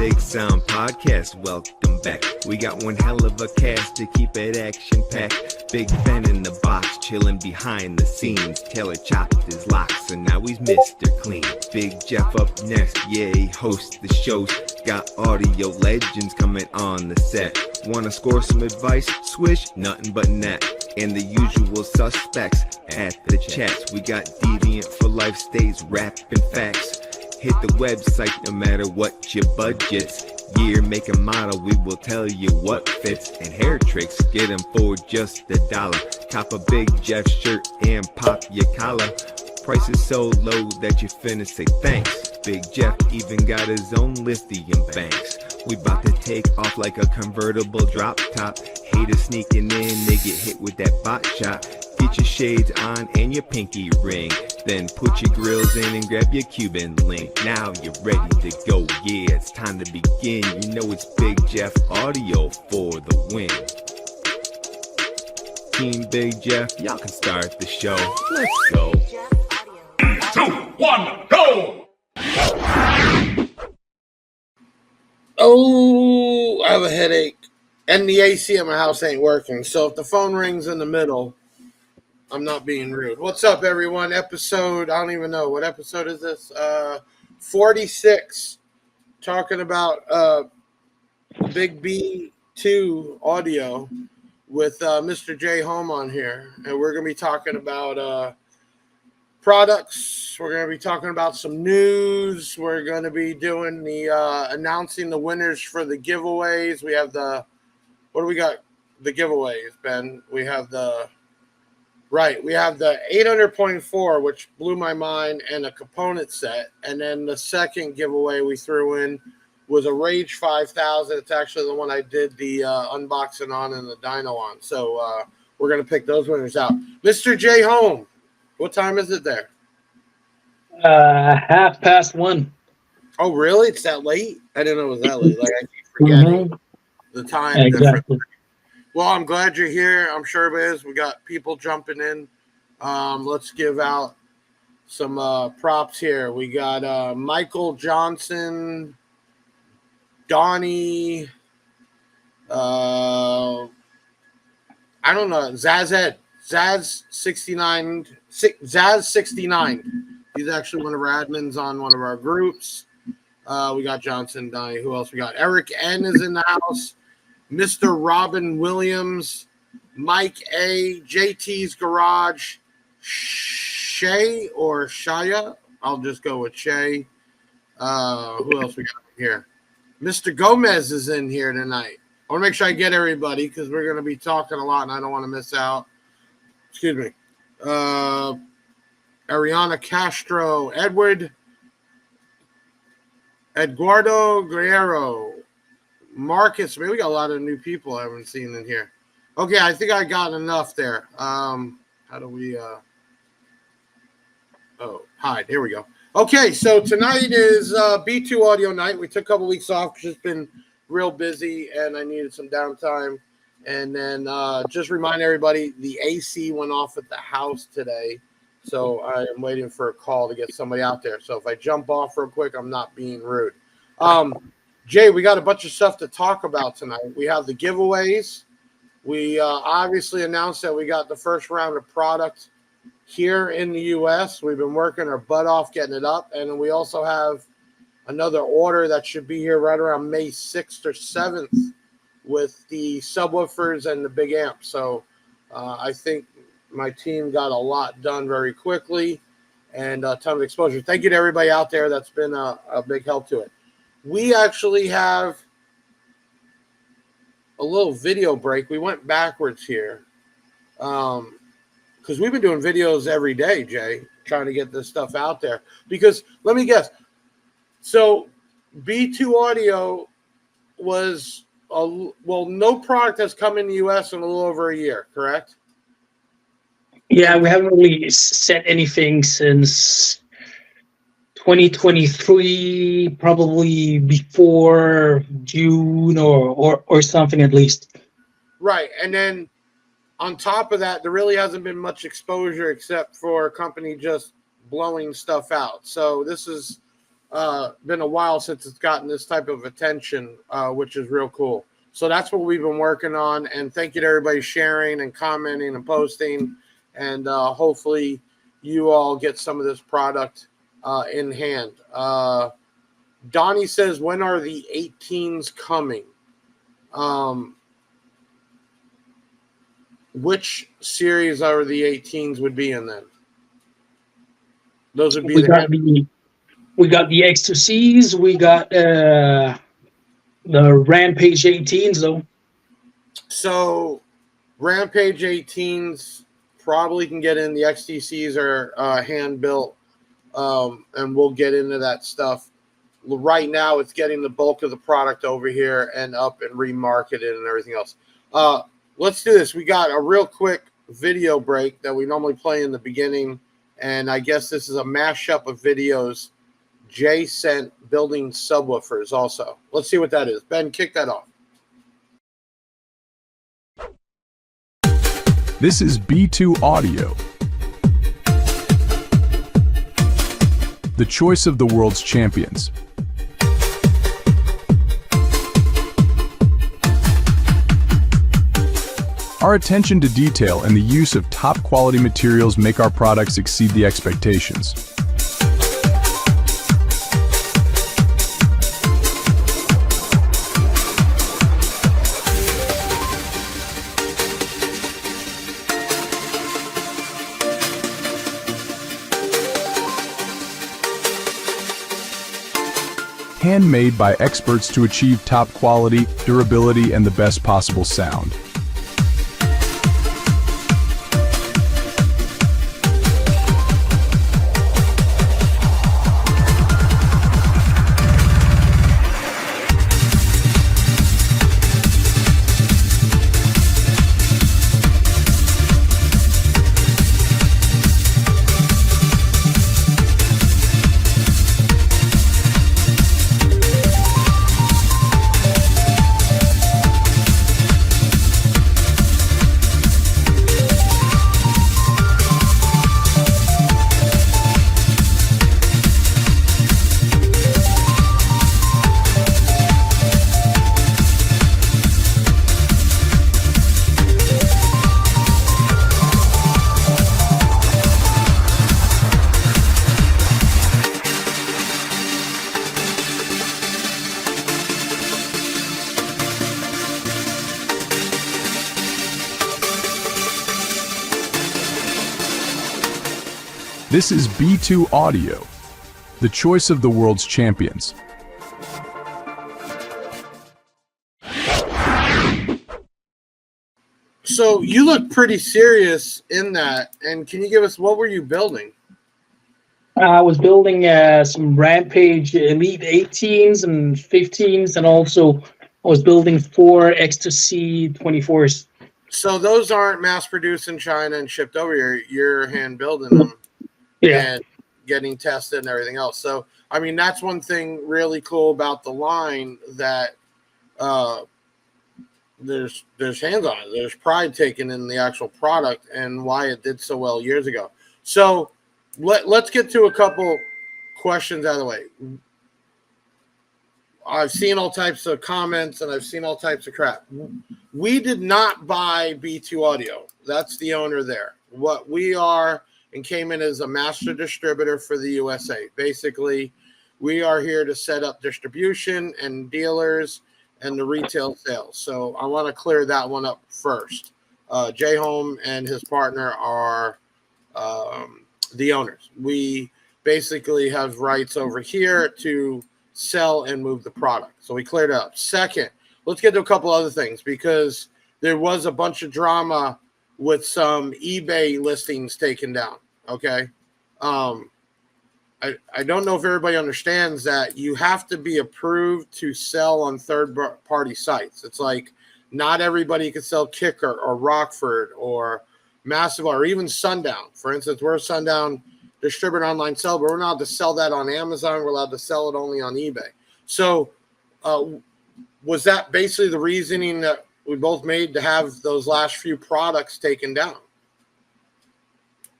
Big Sound Podcast, welcome back. We got one hell of a cast to keep it action-packed. Big Ben in the box, chilling behind the scenes. Taylor chopped his locks, and now he's Mr. Clean. Big Jeff up next, yeah, he hosts the shows. Got audio legends coming on the set. Wanna score some advice? Swish, nothing but net. And the usual suspects at the chats. We got Deviant for Life stays rapping facts. Hit the website no matter what your budget's. Year, make, and model, we will tell you what fits. And hair tricks, get them for just $1. Cop a Big Jeff shirt and pop your collar. Price is so low that you finna say thanks. Big Jeff even got his own lithium banks. We bout to take off like a convertible drop top. Haters sneaking in, they get hit with that bot shot. Get your shades on and your pinky ring. Then put your grills in and grab your Cuban link. Now you're ready to go, yeah, it's time to begin. You know it's Big Jeff Audio for the win. Team Big Jeff, y'all can start the show. Let's go. 3, 2, 1, go! Oh, I have a headache. And the AC in my house ain't working. So if the phone rings in the middle, I'm not being rude. What's up, everyone? Episode, I don't even know. What episode is this? 46. Talking about Big B2 audio with Mr. Jay Holm on here. And we're going to be talking about products. We're going to be talking about some news. We're going to be doing the announcing the winners for the giveaways. We have the, what do we got? The giveaways, Ben. We have the 800.4, which blew my mind, and a component set. And then the second giveaway we threw in was a Rage 5000. It's actually the one I did the unboxing on and the dyno on. So we're going to pick those winners out. Mr. Jay Holm, what time is it there? 1:30. Oh, really? It's that late? I didn't know it was that late. Like, I keep forgetting the time Exactly. difference. Well, I'm glad you're here. I'm sure it is. We got people jumping in. Let's give out some props here. We got Michael Johnson, Donnie, I don't know, Zaz69. He's actually one of our admins on one of our groups. We got Johnson, Donnie. Who else we got? Eric N is in the house. Mr. Robin Williams, Mike A, JT's Garage, Shay or Shaya. I'll just go with Shay. Who else we got here? Mr. Gomez is in here tonight. I want to make sure I get everybody because we're going to be talking a lot and I don't want to miss out. Excuse me. Ariana Castro, Eduardo Guerrero, Marcus. Maybe we got a lot of new people I haven't seen in here. Okay, I think I got enough there. How do we hide? Here we go. Okay, so tonight is B2 audio night. We took a couple weeks off because it's been real busy and I needed some downtime. And then just remind everybody, the AC went off at the house today. So I am waiting for a call to get somebody out there. So if I jump off real quick, I'm not being rude. Jay, we got a bunch of stuff to talk about tonight. We have the giveaways. We obviously announced that we got the first round of product here in the U.S. We've been working our butt off getting it up. And then we also have another order that should be here right around May 6th or 7th with the subwoofers and the big amp. So I think my team got a lot done very quickly and a ton of exposure. Thank you to everybody out there. That's been a big help to it. We actually have a little video break. We went backwards here because we've been doing videos every day, Jay, trying to get this stuff out there. Because let me guess. So B2 Audio was, no product has come in the U.S. in a little over a year, correct? Yeah, we haven't really set anything since 2023, probably before June or something at least. Right. And then on top of that, there really hasn't been much exposure except for a company just blowing stuff out. So this is been a while since it's gotten this type of attention, which is real cool. So that's what we've been working on. And thank you to everybody sharing and commenting and posting. And hopefully you all get some of this product in hand. Donnie says, when are the 18s coming? Which series are the 18s would be in then? Those would be we got the Ecstasies, we got the Rampage 18s though. So Rampage 18s probably can get in. The XTCs are hand built, and we'll get into that stuff. Right now, it's getting the bulk of the product over here and up and remarketed and everything else. Let's do this. We got a real quick video break that we normally play in the beginning, and I guess this is a mashup of videos Jay sent building subwoofers also. Let's see what that is. Ben, kick that off. This is B2 Audio, the choice of the world's champions. Our attention to detail and the use of top quality materials make our products exceed the expectations. Handmade by experts to achieve top quality, durability, and the best possible sound. This is B2 Audio, the choice of the world's champions. So you look pretty serious in that. And can you give us, what were you building? I was building some Rampage Elite 18s and 15s, and also I was building 4 Ecstasy 24s. So those aren't mass produced in China and shipped over here. You're hand building them. Yeah. And getting tested and everything else. So, I mean, that's one thing really cool about the line, that there's hands on it. There's pride taken in the actual product and why it did so well years ago. So let's get to a couple questions out of the way. I've seen all types of comments and I've seen all types of crap. We did not buy B2 Audio. That's the owner there. What we are and came in as a master distributor for the USA. Basically, we are here to set up distribution and dealers and the retail sales. So I want to clear that one up first. Jay Holm and his partner are the owners. We basically have rights over here to sell and move the product. So we cleared it up. Second, let's get to a couple other things, because there was a bunch of drama with some eBay listings taken down. Okay. I don't know if everybody understands that you have to be approved to sell on third-party sites. It's like not everybody can sell Kicker or Rockford or Massive or even Sundown. For instance, we're a Sundown distributor online seller, but we're not allowed to sell that on Amazon. We're allowed to sell it only on eBay. So was that basically the reasoning that we both made to have those last few products taken down?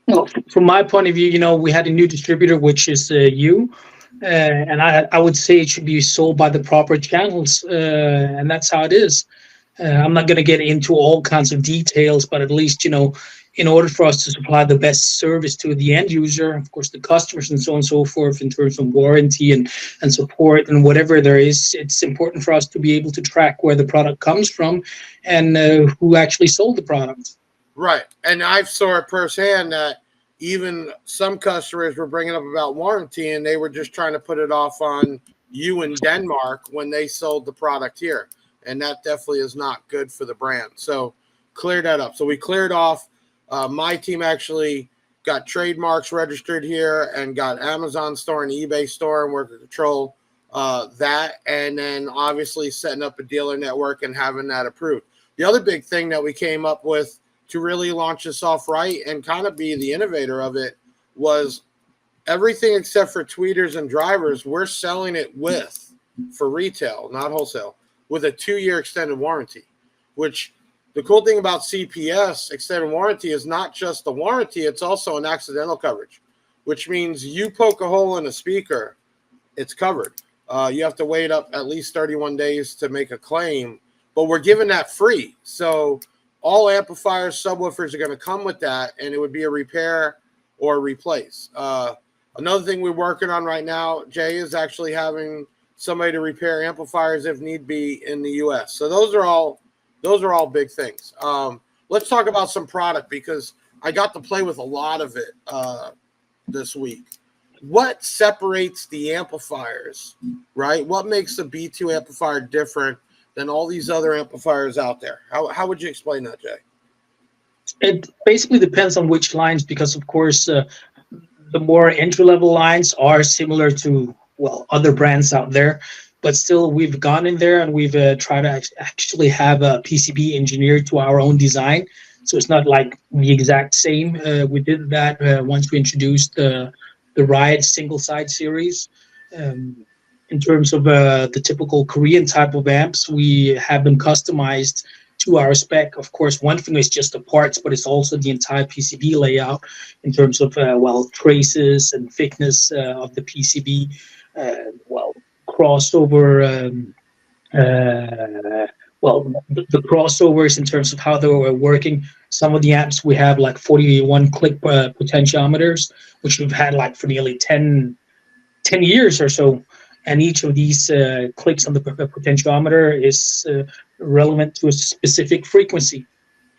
Well, from my point of view, we had a new distributor, which is you. and I would say it should be sold by the proper channels, and that's how it is. I'm not going to get into all kinds of details, but at least, in order for us to supply the best service to the end user, of course, the customers and so on and so forth, in terms of warranty and support and whatever there is, it's important for us to be able to track where the product comes from and who actually sold the product. Right. And I've saw it firsthand that even some customers were bringing up about warranty and they were just trying to put it off on you in Denmark when they sold the product here. And that definitely is not good for the brand. So clear that up. So we cleared off. My team actually got trademarks registered here and got Amazon store and eBay store, and we're to control that. And then obviously setting up a dealer network and having that approved. The other big thing that we came up with to really launch this off right and kind of be the innovator of it was everything except for tweeters and drivers, we're selling it with, for retail, not wholesale, with a 2-year extended warranty, which the cool thing about CPS extended warranty is not just the warranty, it's also an accidental coverage, which means you poke a hole in a speaker, it's covered. You have to wait up at least 31 days to make a claim, but we're giving that free. So all amplifiers, subwoofers are going to come with that, and it would be a repair or replace. Another thing we're working on right now, Jay, is actually having somebody to repair amplifiers if need be in the U.S. So those are all big things. Let's talk about some product because I got to play with a lot of it this week. What separates the amplifiers, right? What makes the B2 amplifier different than all these other amplifiers out there? How would you explain that, Jay? It basically depends on which lines, because of course the more entry-level lines are similar to, well, other brands out there, but still we've gone in there and we've tried to actually have a PCB engineered to our own design, so it's not like the exact same. We did that once we introduced the Riot single side series. In terms of the typical Korean type of amps, we have them customized to our spec. Of course, one thing is just the parts, but it's also the entire PCB layout in terms of, traces and thickness of the PCB, crossover, the crossovers in terms of how they were working. Some of the amps we have like 41 click potentiometers, which we've had like for nearly 10 years or so. And each of these clicks on the potentiometer is relevant to a specific frequency.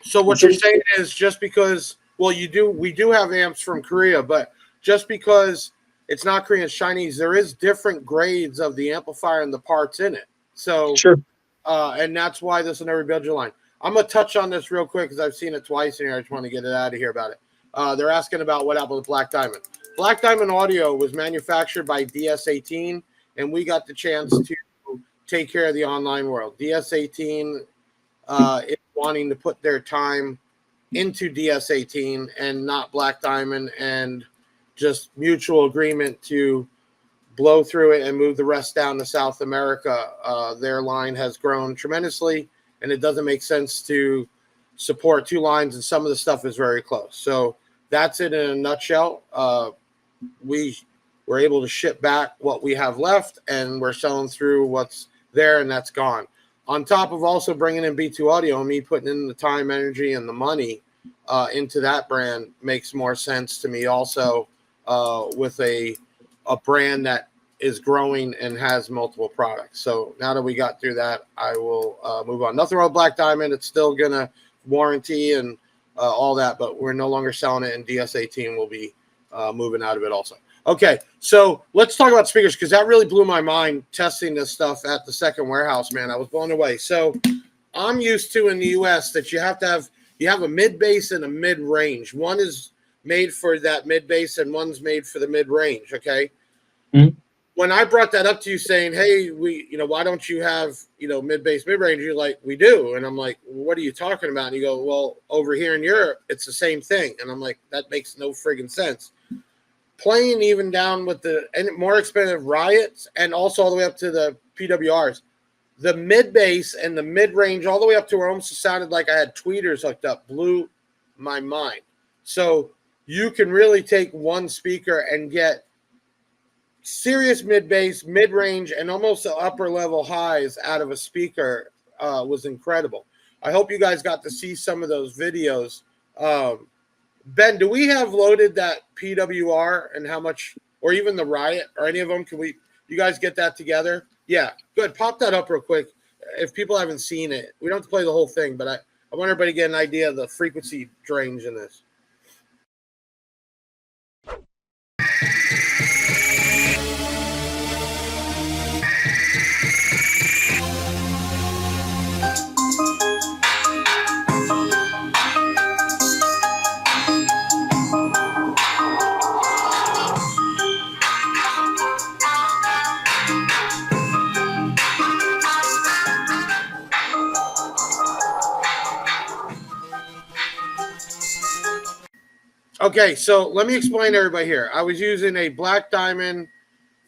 So what you're saying is just because, we do have amps from Korea, but just because it's not Korean, it's Chinese, there is different grades of the amplifier and the parts in it. So, sure. And that's why this will never build your line. I'm going to touch on this real quick because I've seen it twice in here. I just want to get it out of here about it. They're asking about what happened with Black Diamond. Black Diamond Audio was manufactured by DS18, and we got the chance to take care of the online world. DS18 is wanting to put their time into DS18 and not Black Diamond, and just mutual agreement to blow through it and move the rest down to South America. Their line has grown tremendously, and it doesn't make sense to support two lines, and some of the stuff is very close. So that's it in a nutshell. We were able to ship back what we have left, and we're selling through what's there, and that's gone. On top of also bringing in B2 Audio and me putting in the time, energy, and the money into that brand makes more sense to me also, with a brand that is growing and has multiple products. So now that we got through that, I will move on. Nothing wrong with Black Diamond. It's still going to warranty and all that, but we're no longer selling it, and DS18 will be moving out of it also. Okay, so let's talk about speakers, because that really blew my mind testing this stuff at the second warehouse, man. I was blown away. So I'm used to in the US that you have a mid bass and a mid range. One is made for that mid bass and one's made for the mid range. Okay. Mm-hmm. When I brought that up to you saying, hey, why don't you have, mid bass, mid range? You're like, we do. And I'm like, what are you talking about? And you go, well, over here in Europe, it's the same thing. And I'm like, that makes no friggin' sense. Playing even down with the more expensive Riots and also all the way up to the PWRs, the mid bass and the mid range, all the way up to where almost sounded like I had tweeters hooked up, blew my mind. So you can really take one speaker and get serious mid bass, mid range, and almost the upper level highs out of a speaker was incredible. I hope you guys got to see some of those videos. Ben, do we have loaded that PWR and how much, or even the Riot or any of them? Can you guys get that together? Yeah, good. Pop that up real quick. If people haven't seen it, we don't have to play the whole thing, but I want everybody to get an idea of the frequency range in this. Okay, so let me explain to everybody here. I was using a Black Diamond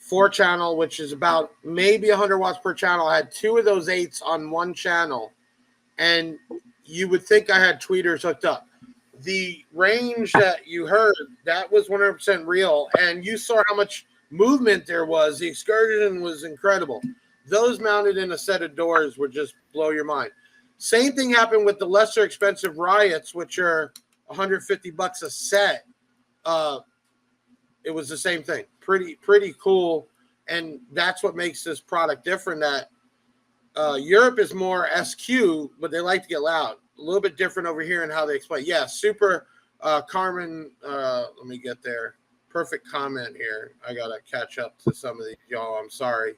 4-channel, which is about maybe 100 watts per channel. I had 2 of those 8s on one channel, and you would think I had tweeters hooked up. The range that you heard, that was 100% real, and you saw how much movement there was. The excursion was incredible. Those mounted in a set of doors would just blow your mind. Same thing happened with the lesser expensive Riots, which are $150 a set. It was the same thing. Pretty cool, and that's what makes this product different. That Europe is more SQ, but they like to get loud. A little bit different over here in how they explain. Yeah, super. Carmen, let me get there. Perfect comment here. I gotta catch up to some of these, y'all. I'm sorry.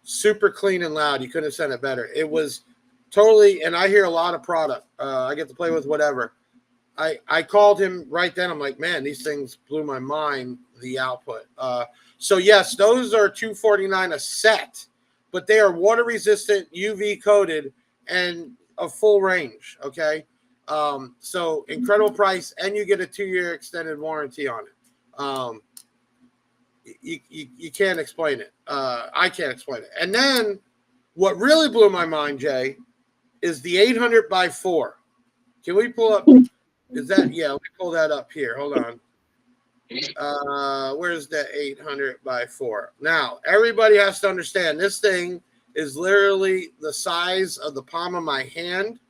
Super clean and loud. You couldn't have said it better. It was totally, and I hear a lot of product. I get to play with whatever. I called him right then. I'm like, man, these things blew my mind, the output. So yes, those are $249 a set, but they are water resistant, UV coated, and a full range. Okay. So incredible price, and you get a 2-year extended warranty on it. You can't explain it. I can't explain it. And then what really blew my mind, Jay, is the 800 by 4. Can we pull up? Is that, yeah, let me pull that up here. Hold on. Where's the 800 by 4? Now, everybody has to understand this thing is literally the size of the palm of my hand.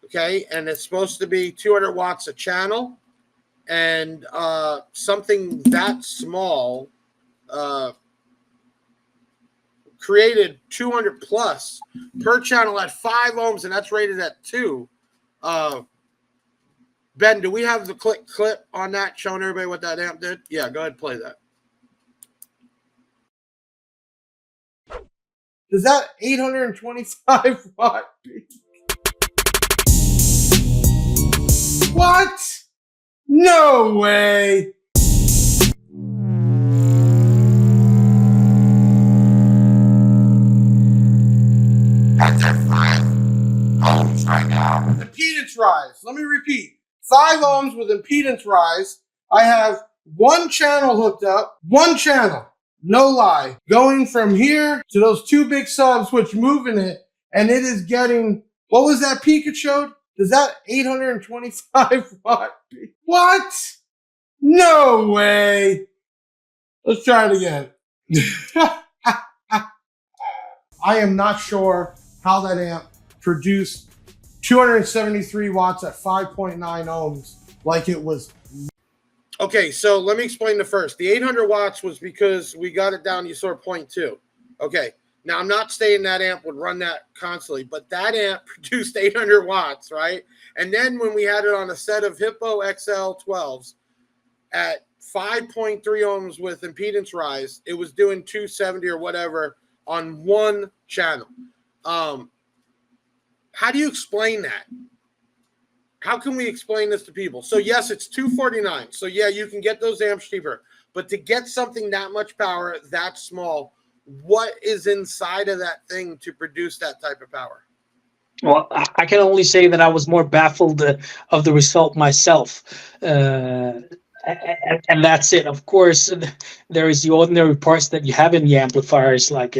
Okay. And it's supposed to be 200 watts a channel. And something that small created 200 plus per channel at 5 ohms, and that's rated at 2. Ben, do we have the clip on that showing everybody what that amp did? Yeah, go ahead and play that. Is that 825 watt? What? No way. That's at 5 ohms right now. Impedance rise. Let me repeat. 5 ohms with impedance rise. I have one channel hooked up. One channel. No lie. Going from here to those 2 big subs, which moving it, and it is getting, what was that peak it showed? Is that 825 watt? What? No way. Let's try it again. I am not sure how that amp produced 273 watts at 5.9 ohms like it was. Okay, so let me explain the first. The 800 watts was because we got it down, you saw 0.2. Okay, now I'm not saying that amp would run that constantly, but that amp produced 800 watts, right? And then when we had it on a set of Hippo XL 12s at 5.3 ohms with impedance rise, it was doing 270 or whatever on one channel. How do you explain that? How can we explain this to people? So yes, it's $249. So yeah, you can get those amps cheaper, but to get something that much power, that small, what is inside of that thing to produce that type of power? Well, I can only say that I was more baffled of the result myself. And that's it. Of course, there is the ordinary parts that you have in the amplifiers, like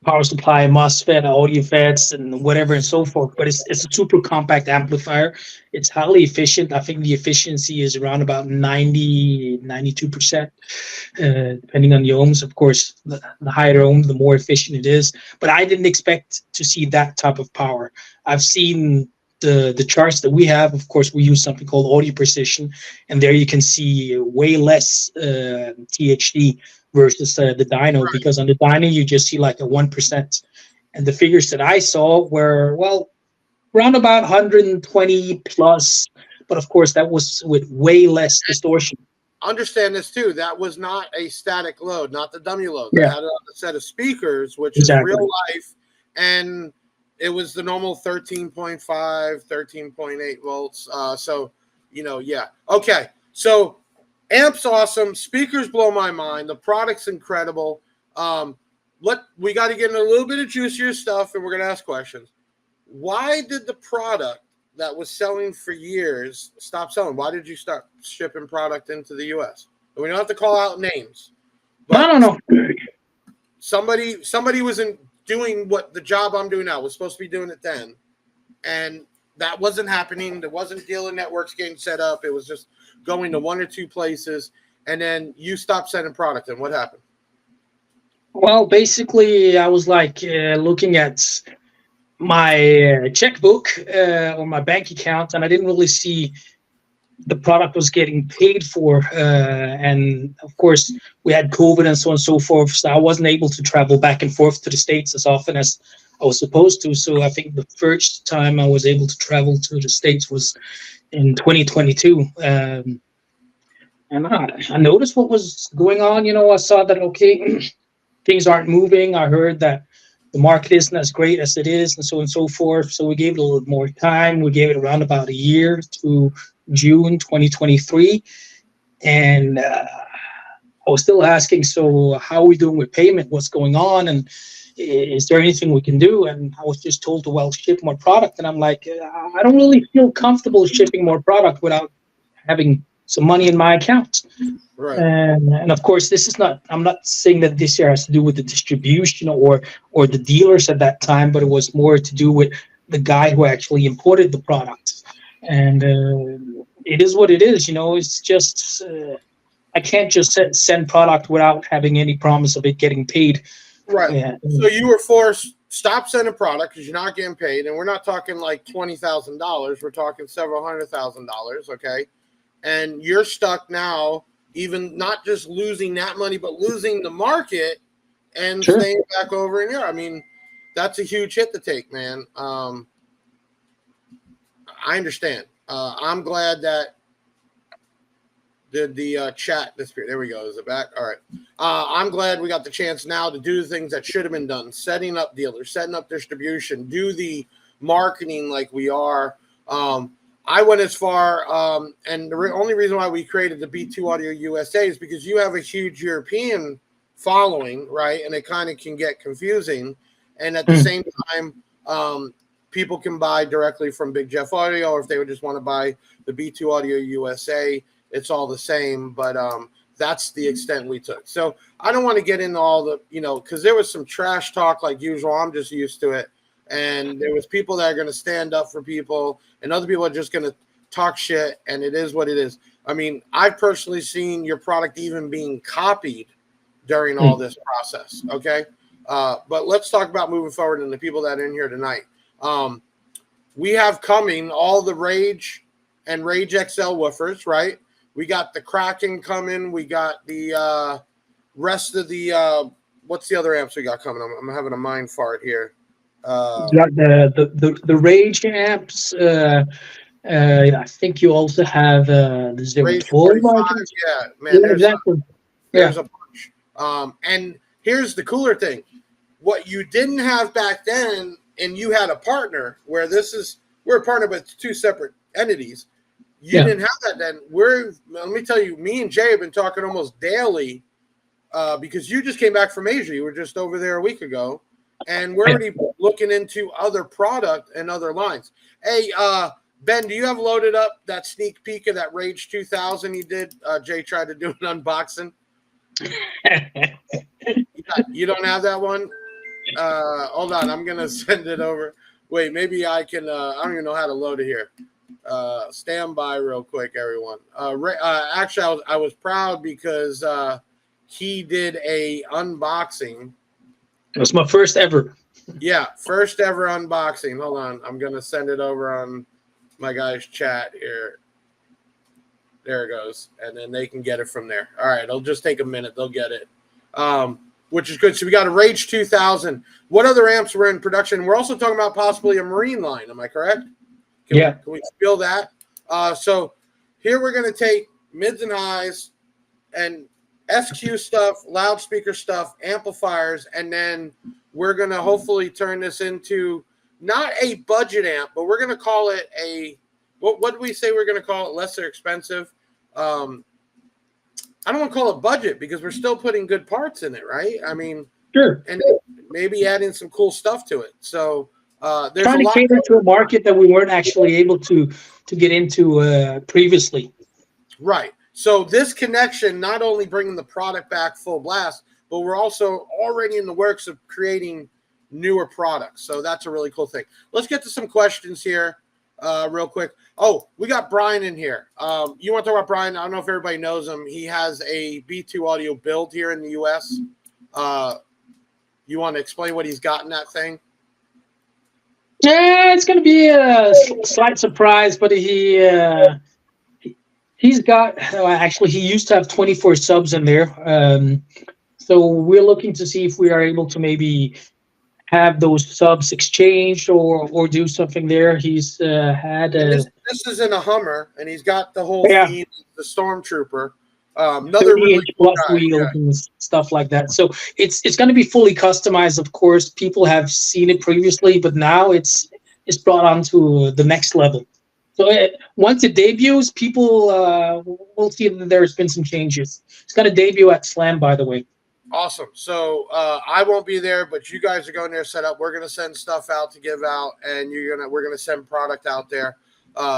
power supply, MOSFET, audio FETs, and whatever and so forth. But it's a super compact amplifier. It's highly efficient. I think the efficiency is around about 92%, depending on the ohms. Of course, the higher ohm, the more efficient it is. But I didn't expect to see that type of power. I've seen the charts that we have. Of course, we use something called audio precision, and there you can see way less THD versus the dyno, because on the dyno you just see like a 1%, and the figures that I saw were, well, around about 120 plus, but of course that was with way less distortion. Understand this too. That was not a static load, not the dummy load. They Yeah. had it on a set of speakers, which Exactly. is real life, and it was the normal 13.5, 13.8 volts. So, yeah. Okay. So amp's awesome. Speakers blow my mind. The product's incredible. We got to get into a little bit of juicier stuff, and we're going to ask questions. Why did the product that was selling for years stop selling? Why did you start shipping product into the U.S.? We don't have to call out names. But no. Somebody wasn't doing what the job I'm doing now was supposed to be doing it then, and that wasn't happening. There wasn't dealer networks getting set up. It was just going to one or two places, and then you stopped sending product. And what happened? Well, basically, I was like looking at my checkbook or my bank account, and I didn't really see the product was getting paid for. And of course, we had COVID and so on and so forth. So I wasn't able to travel back and forth to the States as often as I was supposed to. So I think the first time I was able to travel to the States was in 2022. And I noticed what was going on. I saw that, okay, things aren't moving. I heard that the market isn't as great as it is, and so on and so forth. So we gave it a little more time. We gave it around about a year to June 2023. And I was still asking, so how are we doing with payment? What's going on? And is there anything we can do? And I was just told to, well, ship more product. And I'm like, I don't really feel comfortable shipping more product without having some money in my account. Right. And of course, I'm not saying that this year has to do with the distribution or the dealers at that time, but it was more to do with the guy who actually imported the product. And it is what it is, it's just, I can't just send product without having any promise of it getting paid. Right. Yeah. So you were forced, stop sending product because you're not getting paid. And we're not talking like $20,000. We're talking several $100,000. Okay. And you're stuck now, even not just losing that money, but losing the market and Sure. staying back over in here. I mean, that's a huge hit to take, man. I understand. I'm glad that the chat disappeared. There we go. Is it back? All right. I'm glad we got the chance now to do the things that should have been done, setting up dealers, setting up distribution, do the marketing like we are. I went as far, and the only reason why we created the B2 Audio USA is because you have a huge European following, right? And it kind of can get confusing. And at the same time, people can buy directly from Big Jeff Audio, or if they would just want to buy the B2 Audio USA, it's all the same. But that's the extent we took. So I don't want to get into all the, because there was some trash talk like usual. I'm just used to it. And there was people that are going to stand up for people, and other people are just going to talk shit, and it is what it is. I mean, I've personally seen your product even being copied during all this process, okay? But let's talk about moving forward and the people that are in here tonight. We have coming all the Rage and Rage XL woofers, right? We got the Kraken coming. We got the rest of the what's the other amps we got coming? I'm having a mind fart here. You got the Rage amps. I think you also have the Rage 012. 45, yeah, man. Yeah, exactly. There's a bunch. And here's the cooler thing. What you didn't have back then, and you had a partner where we're a partner with two separate entities. You didn't have that then. Let me tell you, me and Jay have been talking almost daily because you just came back from Asia. You were just over there a week ago. And we're already looking into other product and other lines. Hey, Ben, do you have loaded up that sneak peek of that Rage 2000 you did? Jay tried to do an unboxing. You don't have that one? Hold on, I'm gonna send it over. Wait, maybe I can. I don't even know how to load it here. Stand by real quick, everyone. Actually, I was proud because he did a unboxing. It was my first ever. Yeah, first ever unboxing. Hold on, I'm gonna send it over on my guy's chat here. There it goes, and then they can get it from there. All right, it'll just take a minute. They'll get it, which is good. So we got a Rage 2000. What other amps were in production? We're also talking about possibly a Marine line. Am I correct? Can we spill that? So here we're going to take mids and highs and SQ stuff, loudspeaker stuff, amplifiers, and then we're going to hopefully turn this into not a budget amp, but we're going to call it a what do we say we're going to call it? Lesser expensive. I don't want to call it budget because we're still putting good parts in it, right? I mean, Sure. And maybe adding some cool stuff to it. So there's Trying a to lot cater to a market that we weren't actually able to get into previously. Right. So this connection, not only bringing the product back full blast, but we're also already in the works of creating newer products. So that's a really cool thing. Let's get to some questions here real quick. Oh, we got Brian in here. You want to talk about Brian? I don't know if everybody knows him. He has a B2 Audio build here in the U.S. You want to explain what he's got in that thing? Yeah, it's going to be a slight surprise, but he's got actually he used to have 24 subs in there. So we're looking to see if we are able to maybe have those subs exchanged or do something there. He's had this is in a Hummer, and he's got the whole Yeah. theme, the Stormtrooper. Another really 30-inch cool plus guy. wheels Yeah. and stuff like that. So it's going to be fully customized. Of course, people have seen it previously, but now it's brought on to the next level. So once it debuts, people will see that there's been some changes. It's going to debut at Slam, by the way. Awesome. So I won't be there, but you guys are going there set up. We're going to send stuff out to give out, and we're going to send product out there.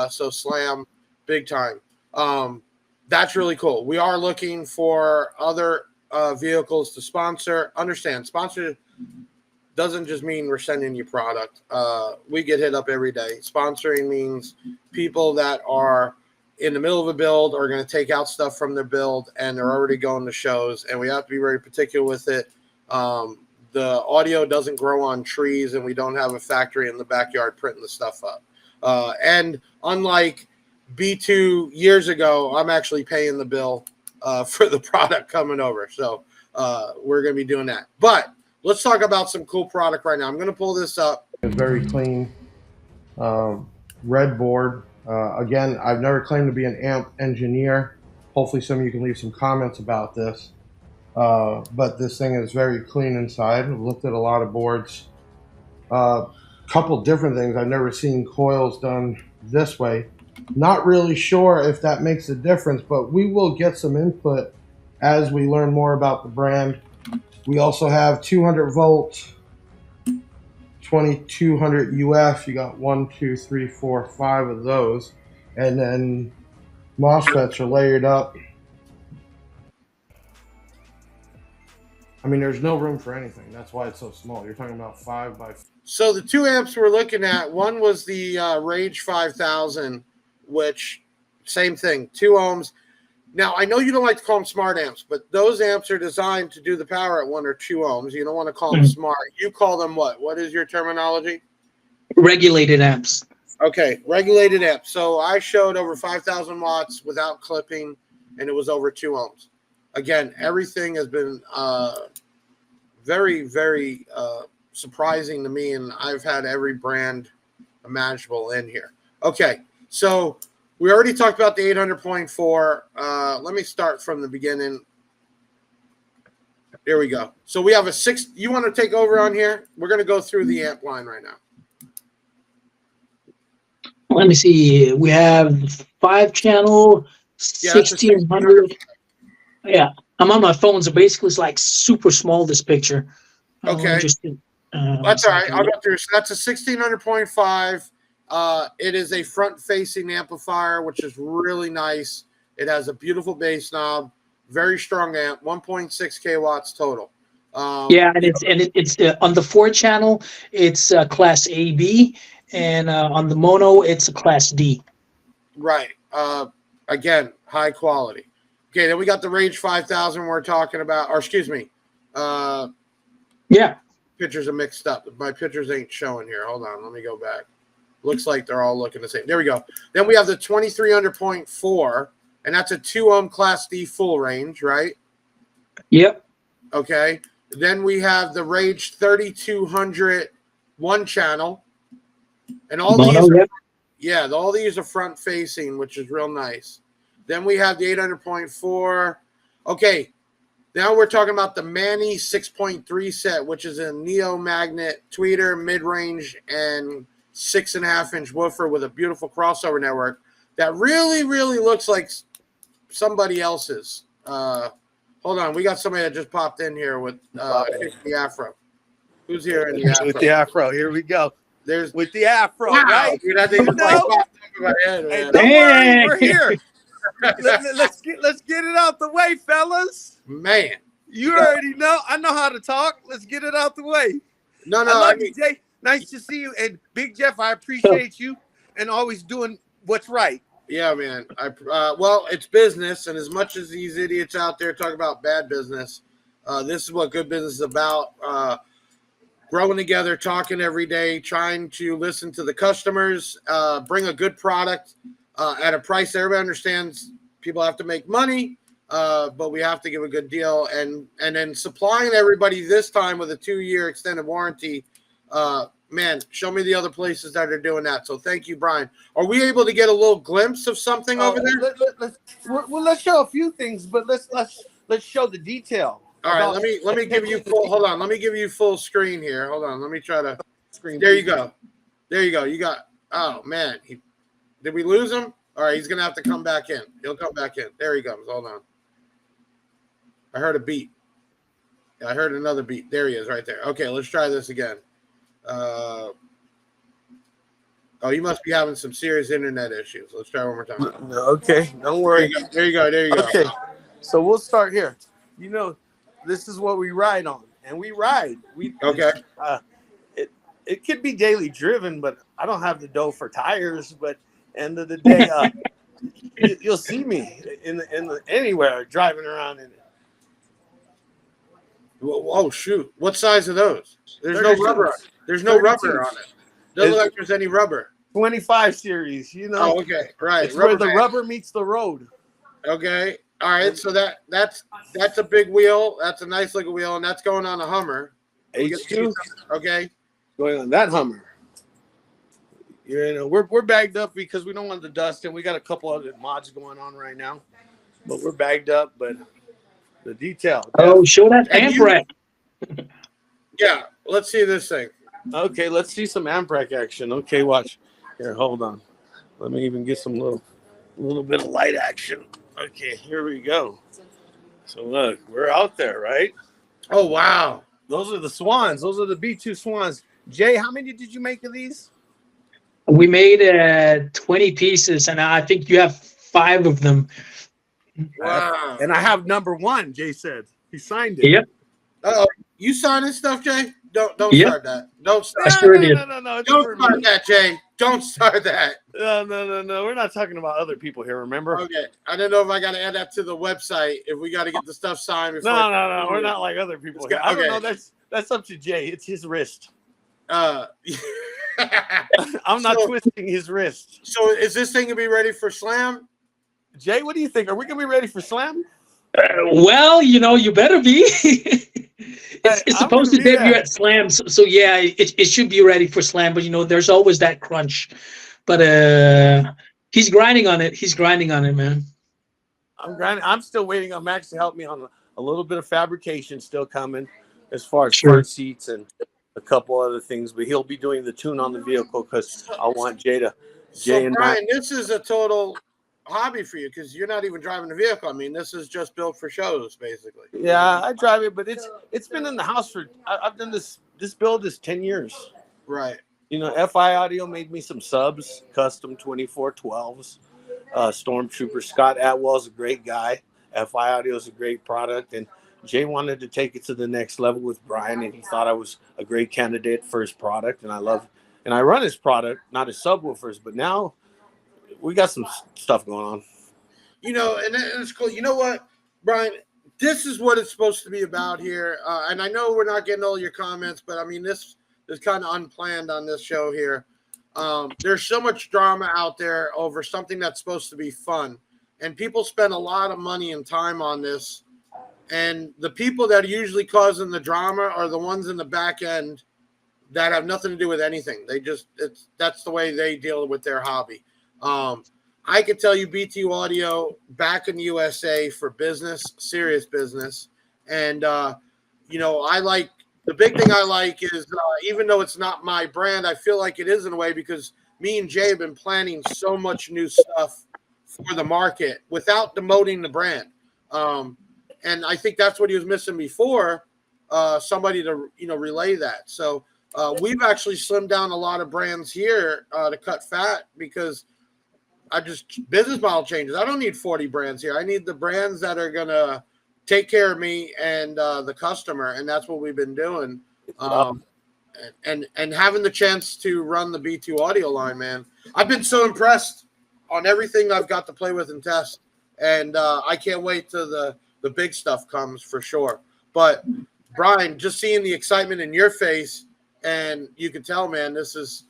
So Slam, big time. That's really cool. We are looking for other vehicles to sponsor. Understand, sponsor doesn't just mean we're sending you product. We get hit up every day. Sponsoring means people that are in the middle of a build are going to take out stuff from their build, and they're already going to shows, and we have to be very particular with it. The audio doesn't grow on trees, and we don't have a factory in the backyard printing the stuff up. And unlike B2 years ago, I'm actually paying the bill for the product coming over. So we're going to be doing that. But let's talk about some cool product right now. I'm going to pull this up. It's very clean, red board. Again, I've never claimed to be an amp engineer. Hopefully some of you can leave some comments about this. But this thing is very clean inside. I've looked at a lot of boards. Couple different things. I've never seen coils done this way. Not really sure if that makes a difference, but we will get some input as we learn more about the brand. We also have 200 volt, 2200 UF. You got 1, 2, 3, 4, 5 of those, and then MOSFETs are layered up. I mean, there's no room for anything. That's why it's so small. You're talking about 5 by. So the two amps we're looking at, one was the Rage 5000, which same thing, 2 ohms. Now, I know you don't like to call them smart amps, but those amps are designed to do the power at 1 or 2 ohms. You don't want to call them smart. You call them what? What is your terminology? Regulated amps. Okay, regulated amps. So I showed over 5,000 watts without clipping, and it was over 2 ohms. Again, everything has been very, very surprising to me, and I've had every brand imaginable in here. Okay, so we already talked about the 800.4. Let me start from the beginning. There we go. So we have a 6. You want to take over on here? We're going to go through the amp line right now. Let me see. We have 5-channel, 1600. Yeah, I'm on my phone, so basically it's like super small, this picture. Okay. That's all right. I'll go through. So that's a 1600.5. It is a front-facing amplifier, which is really nice. It has a beautiful bass knob, very strong amp, 1.6 kilowatts total. Yeah, and it's on the 4 channel, it's class AB, and on the mono, it's a class D. Right. Again, high quality. Okay, then we got the Rage 5000 we're talking about, or excuse me. Yeah. Pictures are mixed up. My pictures ain't showing here. Hold on, let me go back. Looks like they're all looking the same. There we go. Then we have the 2300.4, and that's a 2-ohm class D full range, right? Yep. Okay. Then we have the Rage 3200 1-channel, and all Mono, these are, yep. yeah, all these are front facing, which is real nice. Then we have the 800.4. Okay, now we're talking about the Manny 6.3 set, which is a Neo Magnet tweeter, mid-range, and 6.5-inch woofer with a beautiful crossover network that really, really looks like somebody else's. Hold on, we got somebody that just popped in here with the Afro. Who's here in the Afro? With the Afro, here we go. There's with the Afro, wow, right? dude, I think it's like popped up in my head, Hey, man. don't worry, we're here. let's get it out the way, fellas. Man, you already know. I know how to talk. Let's get it out the way. No, I love you, Jay. Nice to see you, and Big Jeff. I appreciate you and always doing what's right. Yeah, man. Well, it's business, and as much as these idiots out there talk about bad business, this is what good business is about. Growing together, talking every day, trying to listen to the customers, bring a good product at a price that everybody understands. People have to make money, but we have to give a good deal. And then supplying everybody this time with a 2-year extended warranty. Man, show me the other places that are doing that. So thank you, Brian. Are we able to get a little glimpse of something over there? Let's show a few things, but let's show the detail. All right, let me give you full. Hold on, let me give you full screen here. Hold on, let me try to screen. There you go. There you go. You got. Oh man, did we lose him? All right, he's gonna have to come back in. He'll come back in. There he comes. Hold on. I heard a beat. Yeah, I heard another beat. There he is, right there. Okay, let's try this again. Oh, you must be having some serious internet issues. Let's try one more time. Okay, don't worry. There you go. There you go. Okay, so we'll start here. You know, this is what we ride on, and we ride. Okay. It could be daily driven, but I don't have the dough for tires. But end of the day, you'll see me in the anywhere driving around in it. Oh shoot! What size are those? There's no rubber. There's no 32s. Rubber on it. Doesn't look like there's any rubber. 25 series, you know. Oh, okay, right. It's where the rubber meets the road. Okay, all right. So that's a big wheel. That's a nice looking wheel, and that's going on a Hummer. H2. Okay. Going on that Hummer. You know, we're bagged up because we don't want the dust, and we got a couple other mods going on right now, but we're bagged up. But the detail. Oh, show that amp rack. Yeah, let's see this thing. Okay, let's see some amp rack action. Okay, watch. Here, hold on. Let me even get some little bit of light action. Okay, here we go. So look, we're out there, right? Oh wow. Those are the Swans. Those are the B2 Swans. Jay, how many did you make of these? We made 20 pieces, and I think you have 5 of them. Wow. And I have number 1, Jay said. He signed it. Yep. Uh-oh. You signing stuff, Jay? Don't start that. Don't start. I sure did. No. Don't start that, Jay. Don't start that. No. We're not talking about other people here, remember? Okay. I don't know if I got to add that to the website, if we got to get the stuff signed before. No. We're not like other people here. I don't know. That's up to Jay. It's his wrist. I'm not twisting his wrist. So is this thing going to be ready for Slam? Jay, what do you think? Are we going to be ready for Slam? Well, you better be. It's supposed to debut at Slam, so yeah, it should be ready for Slam. But there's always that crunch. But he's grinding on it. He's grinding on it, man. I'm grinding. I'm still waiting on Max to help me on a little bit of fabrication still coming, as far as front seats and a couple other things. But he'll be doing the tune on the vehicle because I want Jay and Brian, this is a total hobby for you because you're not even driving the vehicle. I mean, this is just built for shows, basically. Yeah, I drive it, but it's been in the house for I've done this build is 10 years. Right. FI Audio made me some subs, custom 2412s. Stormtrooper Scott Atwell's a great guy. FI Audio is a great product, and Jay wanted to take it to the next level with Brian, and he thought I was a great candidate for his product, and I run his product, not his subwoofers, but now we got some stuff going on. You know, and it's cool. You know what, Brian? This is what it's supposed to be about here. And I know we're not getting all your comments, but I mean, this is kind of unplanned on this show here. There's so much drama out there over something that's supposed to be fun. And people spend a lot of money and time on this. And the people that are usually causing the drama are the ones in the back end that have nothing to do with anything. That's the way they deal with their hobby. I could tell you BT Audio back in the USA for business, serious business. And, you know, the big thing I like is even though it's not my brand, I feel like it is in a way because me and Jay have been planning so much new stuff for the market without demoting the brand. And I think that's what he was missing before, somebody to, you know, relay that. So we've actually slimmed down a lot of brands here to cut fat because business model changes. I don't need 40 brands here. I need the brands that are going to take care of me and the customer. And that's what we've been doing. And having the chance to run the B2 audio line, man, I've been so impressed on everything I've got to play with and test. And I can't wait till the big stuff comes for sure. But Brian, just seeing the excitement in your face, and you can tell, man, this is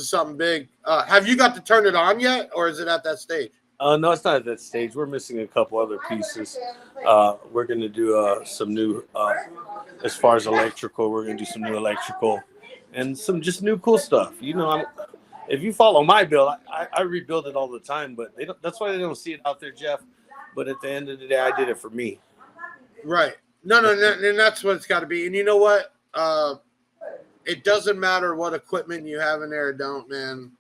something big. Have you got to turn it on yet, or is it at that stage? No, it's not at that stage. We're missing a couple other pieces. We're going to do some new, as far as electrical, we're going to do some new electrical and some just new cool stuff. You know, if you follow my build, I rebuild it all the time, but that's why they don't see it out there, Jeff. But at the end of the day, I did it for me. Right. No, and that's what it's got to be. And you know what? It doesn't matter what equipment you have in there or don't, man.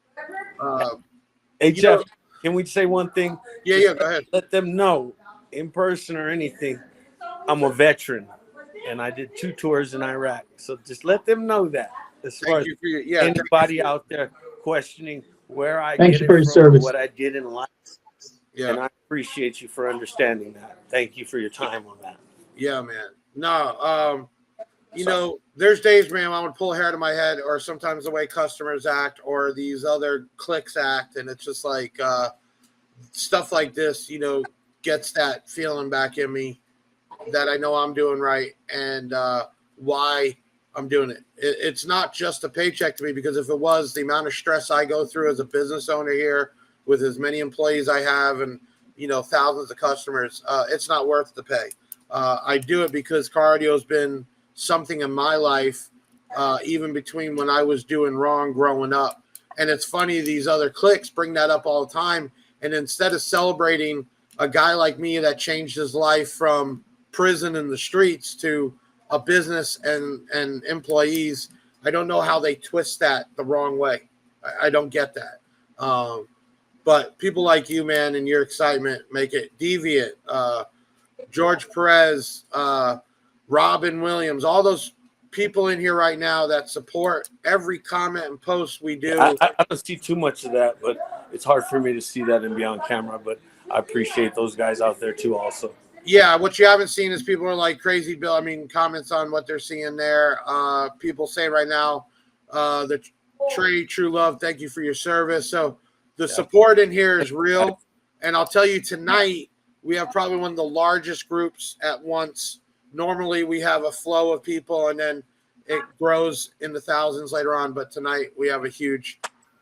Hey, Jeff, can we say one thing? Yeah, go ahead. Let them know, in person or anything, I'm a veteran, and I did 2 tours in Iraq. So just let them know that. As far as anybody out there questioning where I get it from, service. What I did in life. Yeah. And I appreciate you for understanding that. Thank you for your time on that. Yeah, man. No, you know, there's days, man, I would pull a hair out of my head, or sometimes the way customers act or these other cliques act. And it's just like stuff like this, you know, gets that feeling back in me that I know I'm doing right and why I'm doing it. It's not just a paycheck to me, because if it was, the amount of stress I go through as a business owner here with as many employees I have and, you know, thousands of customers, it's not worth the pay. I do it because cardio has been something in my life, even between when I was doing wrong growing up. And it's funny, these other cliques bring that up all the time. And instead of celebrating a guy like me that changed his life from prison and the streets to a business and employees, I don't know how they twist that the wrong way. I don't get that. But people like you, man, and your excitement make it. Deviant, George Perez, Robin Williams, all those people in here right now that support every comment and post we do. I don't see too much of that, but it's hard for me to see that and be on camera. But I appreciate those guys out there too also. Yeah, what you haven't seen is people are like Crazy Bill. I mean, comments on what they're seeing there. People say right now, the Trey True Love, thank you for your service. So the support in here is real. And I'll tell you, tonight, we have probably one of the largest groups at once. Normally, we have a flow of people, and then it grows in the thousands later on. But tonight, we have a huge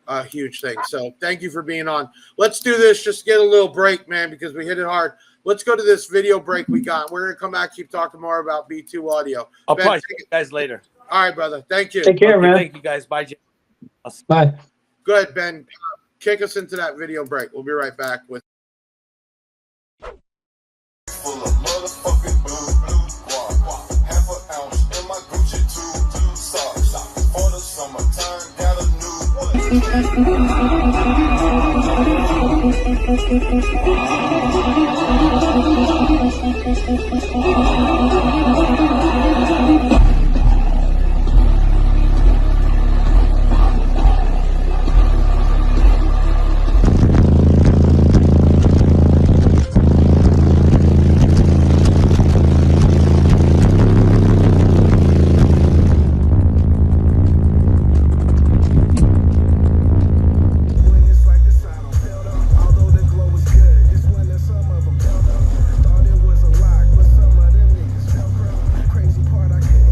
thing. So thank you for being on. Let's do this. Just get a little break, man, because we hit it hard. Let's go to this video break we got. We're going to come back, keep talking more about B2 Audio. I'll probably see you guys later. All right, brother. Thank you. Take care, man. Thank you, guys. Bye, Jim. Bye. Go ahead, Ben. Kick us into that video break. We'll be right back with. Full of motherfucking blue guac. Half an ounce in my Gucci two socks. For the summertime, got a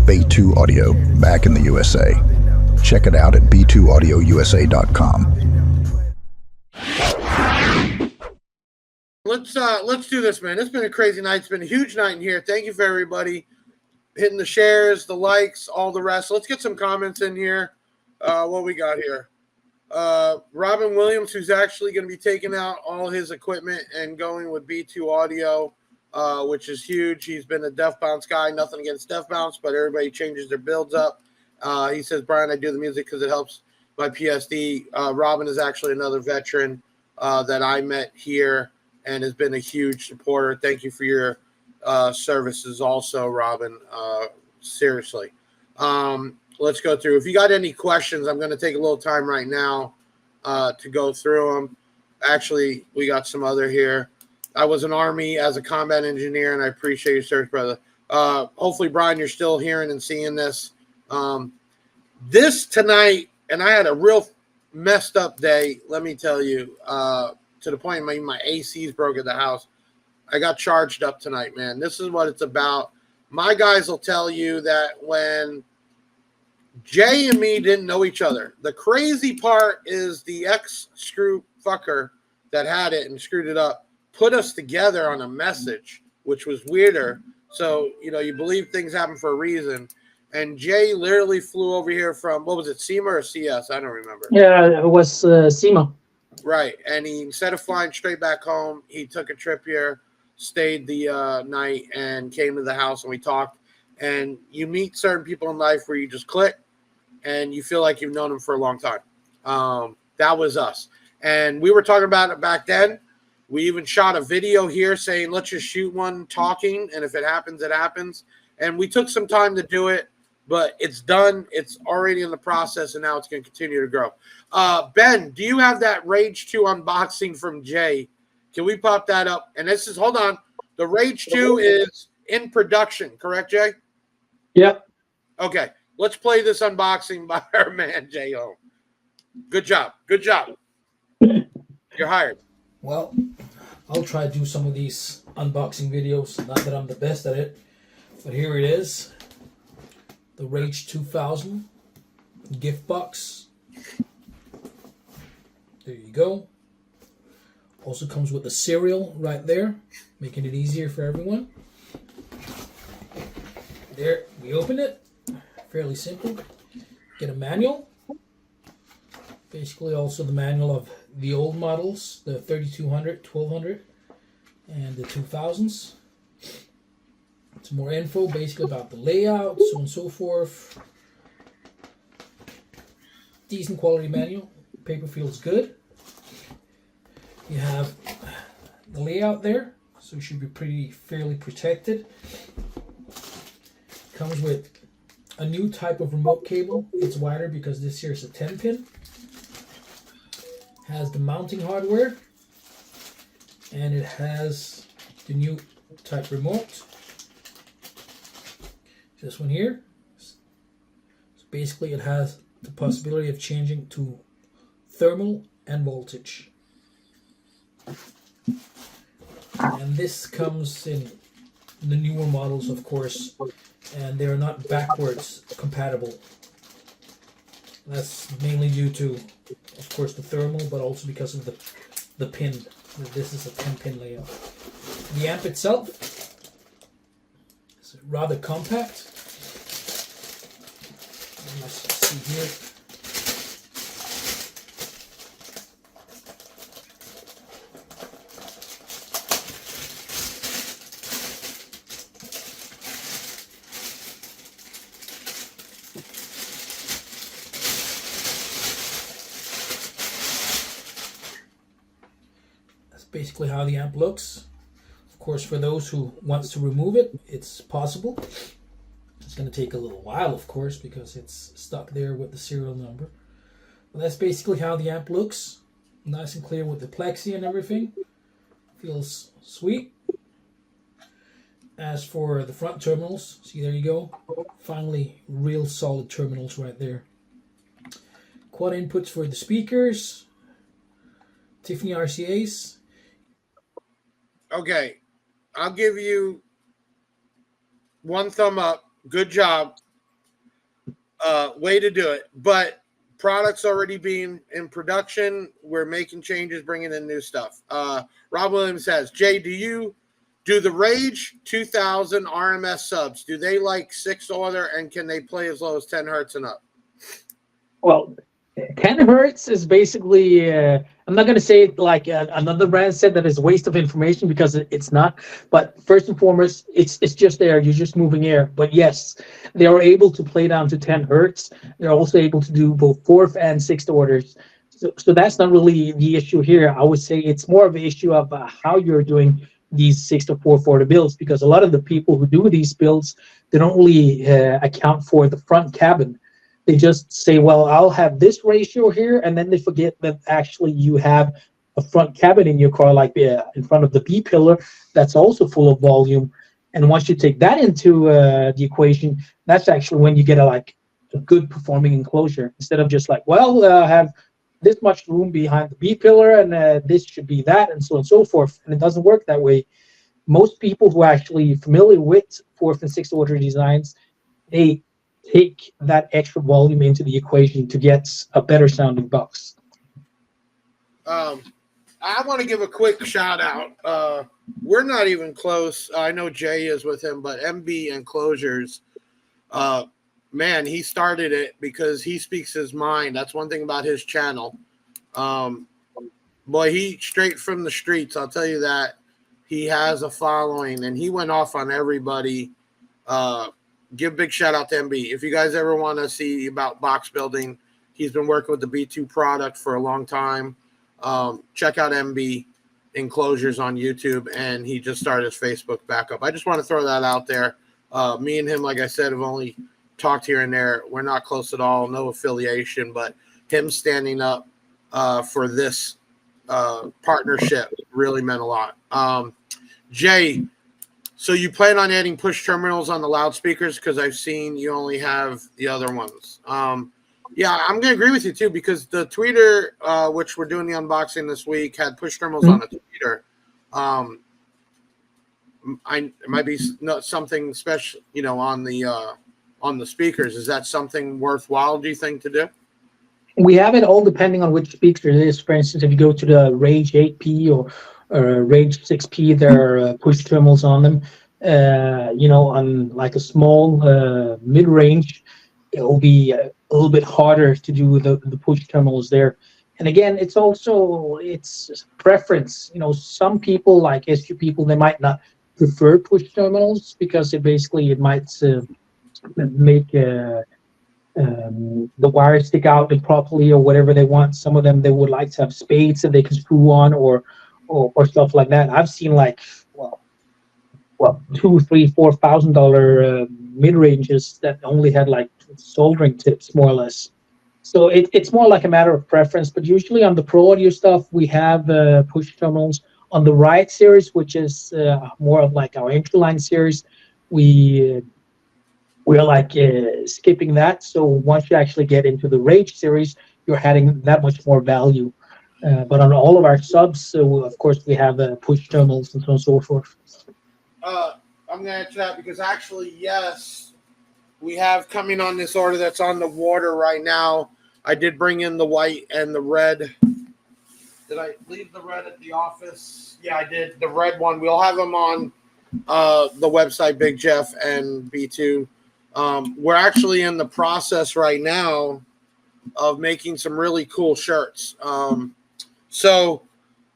B2 Audio back in the USA. Check it out at b2audiousa.com. Let's do this, man. It's been a crazy night. It's been a huge night in here. Thank you for everybody hitting the shares, the likes, all the rest. Let's get some comments in here. What we got here? Robin Williams, who's actually going to be taking out all his equipment and going with B2 Audio, which is huge. He's been a Def Bounce guy. Nothing against Def Bounce, but everybody changes their builds up. He says, Brian, I do the music because it helps my PSD. Robin is actually another veteran that I met here and has been a huge supporter. Thank you for your services also, Robin. Seriously. Let's go through. If you got any questions, I'm going to take a little time right now to go through them. Actually, we got some other here. I was in Army as a combat engineer, and I appreciate your service, brother. Hopefully, Brian, you're still hearing and seeing this. This tonight, and I had a real messed up day, let me tell you, to the point my ACs broke at the house. I got charged up tonight, man. This is what it's about. My guys will tell you that when Jay and me didn't know each other, the crazy part is the ex-screw fucker that had it and screwed it up put us together on a message, which was weirder. So, you believe things happen for a reason. And Jay literally flew over here from, what was it, SEMA or CS? I don't remember. Yeah, it was SEMA. Right. And instead of flying straight back home, he took a trip here, stayed the night, and came to the house, and we talked. And you meet certain people in life where you just click, and you feel like you've known them for a long time. That was us. And we were talking about it back then. We even shot a video here saying, let's just shoot one talking, and if it happens, it happens. And we took some time to do it, but it's done. It's already in the process, and now it's going to continue to grow. Ben, do you have that Rage 2 unboxing from Jay? Can we pop that up? And this is, hold on, the Rage 2 is in production, correct, Jay? Yep. Okay, let's play this unboxing by our man, Jay Holm. Good job. Good job. You're hired. Well, I'll try to do some of these unboxing videos. Not that I'm the best at it, but here it is. The Rage 2000 gift box. There you go. Also comes with the cereal right there, making it easier for everyone. There, we open it. Fairly simple. Get a manual. Basically also the manual of the old models, the 3200, 1200, and the 2000s. Some more info basically about the layout, so on and so forth. Decent quality manual. Paper feels good. You have the layout there, so it should be fairly protected. Comes with a new type of remote cable. It's wider because this here is a 10-pin. Has the mounting hardware, and it has the new type remote. This one here. So basically it has the possibility of changing to thermal and voltage. And this comes in the newer models, of course, and they're not backwards compatible. That's mainly due to, of course, the thermal, but also because of the pin. This is a 10-pin layout. The amp itself is rather compact. Let's see here. Basically how the amp looks. Of course, for those who wants to remove it, it's possible. It's going to take a little while, of course, because it's stuck there with the serial number. But that's basically how the amp looks. Nice and clear with the plexi and everything. Feels sweet. As for the front terminals, see, there you go. Finally, real solid terminals right there. Quad inputs for the speakers. Tiffany RCAs. Okay, I'll give you one thumb up. Good job. Way to do it. But products already being in production. We're making changes, bringing in new stuff. Rob Williams says, Jay, do the Rage 2000 RMS subs, do they like 6 order, and can they play as low as 10 hertz and up? Well, 10 hertz is basically, I'm not going to say it like another brand said that is a waste of information, because it's not. But first and foremost, it's just air. You're just moving air. But yes, they are able to play down to 10 hertz. They're also able to do both 4th and 6th orders. So that's not really the issue here. I would say it's more of an issue of how you're doing these 6 to 4th order builds, because a lot of the people who do these builds, they don't really account for the front cabin. They just say, well, I'll have this ratio here, and then they forget that actually you have a front cabin in your car, like in front of the B pillar, that's also full of volume. And once you take that into the equation, that's actually when you get a good performing enclosure, instead of just like, well, I have this much room behind the B pillar, and this should be that, and so on and so forth. And it doesn't work that way. Most people who are actually familiar with 4th and 6th order designs, they take that extra volume into the equation to get a better sounding box. I want to give a quick shout out. We're not even close. I know Jay is with him, but MB Enclosures, man, he started it because he speaks his mind. That's one thing about his channel. Boy, he straight from the streets. I'll tell you that. He has a following, and he went off on everybody. Give a big shout out to MB. If you guys ever want to see about box building, he's been working with the B2 product for a long time. Check out MB Enclosures on YouTube, and he just started his Facebook backup. I just want to throw that out there. Me and him, like I said, have only talked here and there. We're not close at all, no affiliation, but him standing up for this partnership really meant a lot. Jay, so you plan on adding push terminals on the loudspeakers? Because I've seen you only have the other ones. Yeah, I'm going to agree with you, too, because the tweeter, which we're doing the unboxing this week, had push terminals on the tweeter. It might be something special, on the speakers. Is that something worthwhile, do you think, to do? We have it all depending on which speaker it is. For instance, if you go to the Rage 8P or Rage 6P, there are push terminals on them. On like a small mid-range, it will be a little bit harder to do the push terminals there. And again, it's preference. Some people, like SU people, they might not prefer push terminals because it might make the wires stick out improperly or whatever they want. Some of them, they would like to have spades that they can screw on or stuff like that. I've seen $2,000, $3,000, $4,000 mid ranges that only had soldering tips, more or less. So it's more like a matter of preference. But usually on the Pro Audio stuff, we have push terminals. On the Riot series, which is more of our entry line series, we're skipping that. So once you actually get into the Rage series, you're adding that much more value. But on all of our subs, of course, we have push terminals and so on and so forth. I'm going to answer that because actually, yes, we have coming on this order that's on the water right now. I did bring in the white and the red. Did I leave the red at the office? Yeah, I did. The red one. We'll have them on the website, Big Jeff and B2. We're actually in the process right now of making some really cool shirts. So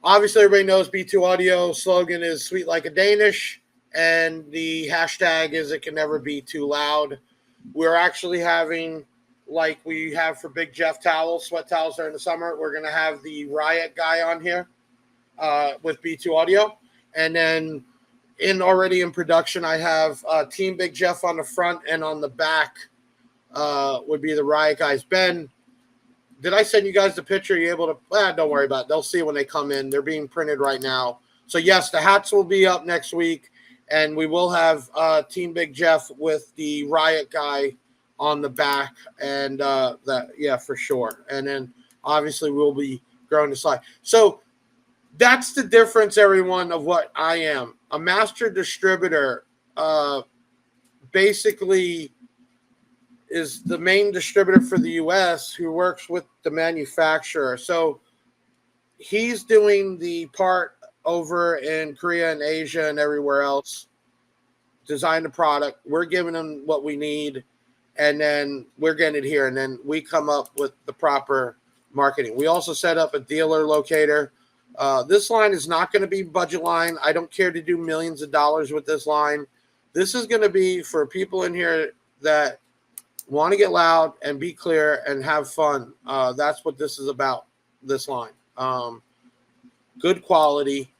obviously everybody knows B2 Audio slogan is sweet like a Danish, and the hashtag is it can never be too loud. We're actually having, like we have for Big Jeff towels, sweat towels during the summer, we're going to have the Riot guy on here with B2 Audio. And then already in production, I have Team Big Jeff on the front, and on the back would be the Riot guys. Ben, did I send you guys the picture? Are you able to? Don't worry about it. They'll see when they come in. They're being printed right now. So, yes, the hats will be up next week, and we will have Team Big Jeff with the Riot guy on the back, and for sure. And then, obviously, we'll be growing the slide. So, that's the difference, everyone, of what I am. A master distributor basically is the main distributor for the U.S. who works with the manufacturer. So he's doing the part over in Korea and Asia and everywhere else, design the product. We're giving them what we need, and then we're getting it here, and then we come up with the proper marketing. We also set up a dealer locator. This line is not going to be budget line. I don't care to do millions of dollars with this line. This is going to be for people in here that want to get loud and be clear and have fun. That's what this is about, this line. Good quality,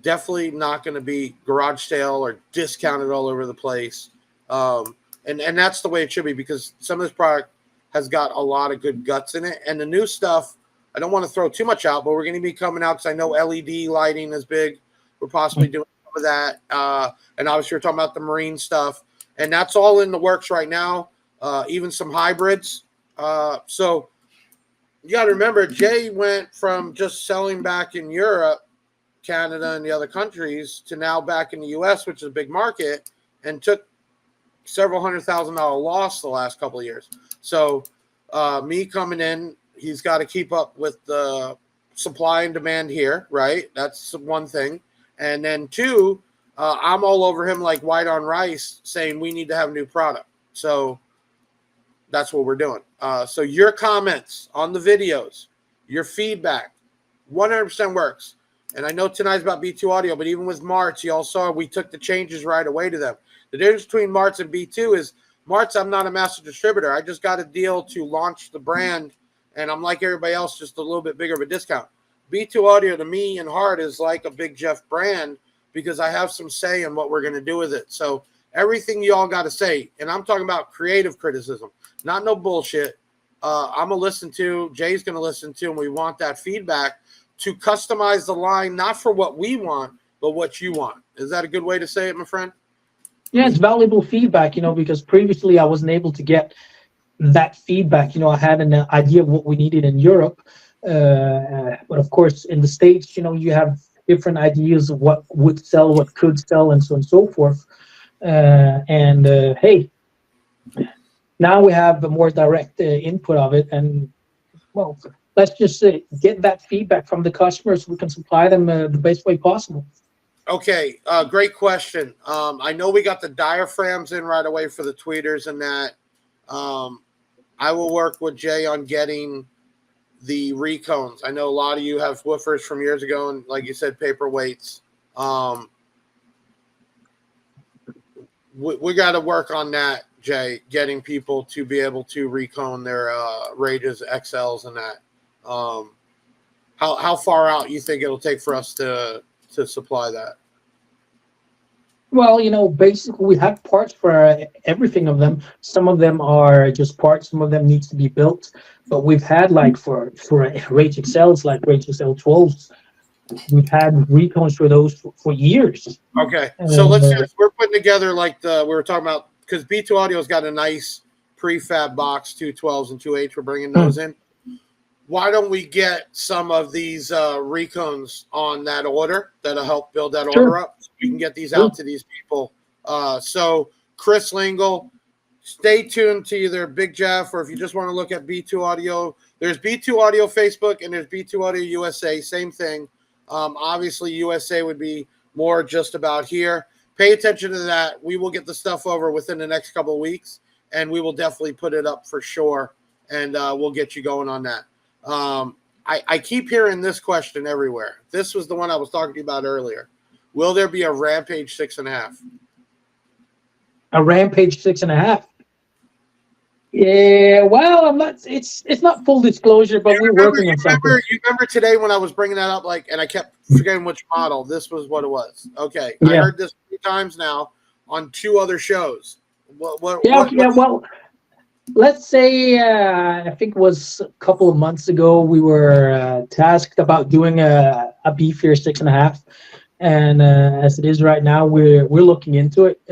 definitely not going to be garage sale or discounted all over the place. And that's the way it should be, because some of this product has got a lot of good guts in it. And the new stuff, I don't want to throw too much out, but we're going to be coming out because I know LED lighting is big. We're possibly doing some of that. And obviously we're talking about the marine stuff. And that's all in the works right now, even some hybrids. So you got to remember, Jay went from just selling back in Europe, Canada, and the other countries to now back in the U.S., which is a big market, and took several $100,000 loss the last couple of years. So me coming in, he's got to keep up with the supply and demand here, right? That's one thing. And then two, I'm all over him like white on rice, saying we need to have a new product. So that's what we're doing. So your comments on the videos, your feedback, 100% works. And I know tonight's about B2 Audio, but even with Martz, you all saw we took the changes right away to them. The difference between Martz and B2 is Martz, I'm not a master distributor. I just got a deal to launch the brand, and I'm like everybody else, just a little bit bigger of a discount. B2 Audio to me and heart is like a Big Jeff brand because I have some say in what we're going to do with it. So everything you all got to say, and I'm talking about creative criticism, not no bullshit. I'm going to listen to, Jay's going to listen to, and we want that feedback to customize the line, not for what we want, but what you want. Is that a good way to say it, my friend? Yeah, it's valuable feedback, because previously I wasn't able to get that feedback. I had an idea of what we needed in Europe. But of course, in the States, you have different ideas of what would sell, what could sell, and so on and so forth. Hey, now we have a more direct input of it. And, well, let's just get that feedback from the customers so we can supply them the best way possible. Okay, great question. I know we got the diaphragms in right away for the tweeters and that. I will work with Jay on getting the recones. I know a lot of you have woofers from years ago, and like you said, paperweights. We got to work on that, Jay, getting people to be able to recone their Rages, XLs, and that. How far out you think it'll take for us to supply that? Well, basically we have parts for everything of them. Some of them are just parts. Some of them needs to be built. But we've had like for Rage XLs, like Rage XL 12s, we've had recones for those for years. Okay, so let's do this. We're putting together like we were talking about, because B2 Audio's got a nice prefab box, 2 12s and 2 8s. We're bringing those in. Why don't we get some of these recones on that order that'll help build that order up? So we can get these out to these people. So Chris Lingle, stay tuned to either Big Jeff, or if you just want to look at B2 Audio, there's B2 Audio Facebook and there's B2 Audio USA, same thing. Obviously USA would be more just about here. Pay attention to that. We will get the stuff over within the next couple of weeks, and we will definitely put it up for sure, and we'll get you going on that. I keep hearing this question everywhere. This was the one I was talking to you about earlier. Will there be a Rampage 6.5? A Rampage 6.5? Yeah, well, I'm not. It's not full disclosure, but we're working on something. You remember today when I was bringing that up, and I kept forgetting which model. This was what it was. Okay, yeah. I heard this 3 times now on 2 other shows. Well, let's say I think it was a couple of months ago we were tasked about doing a beefier 6.5, and as it is right now, we're looking into it.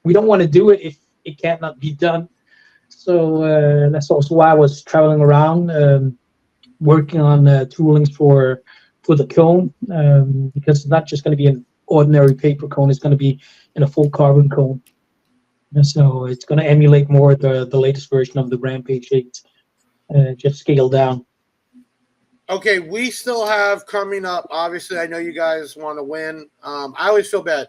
We don't want to do it if it cannot be done. So that's also why I was traveling around, working on toolings for the cone, because it's not just going to be an ordinary paper cone; it's going to be in a full carbon cone. So it's going to emulate more the latest version of the Rampage 8, just scaled down. Okay, we still have coming up. Obviously, I know you guys want to win. I always feel bad.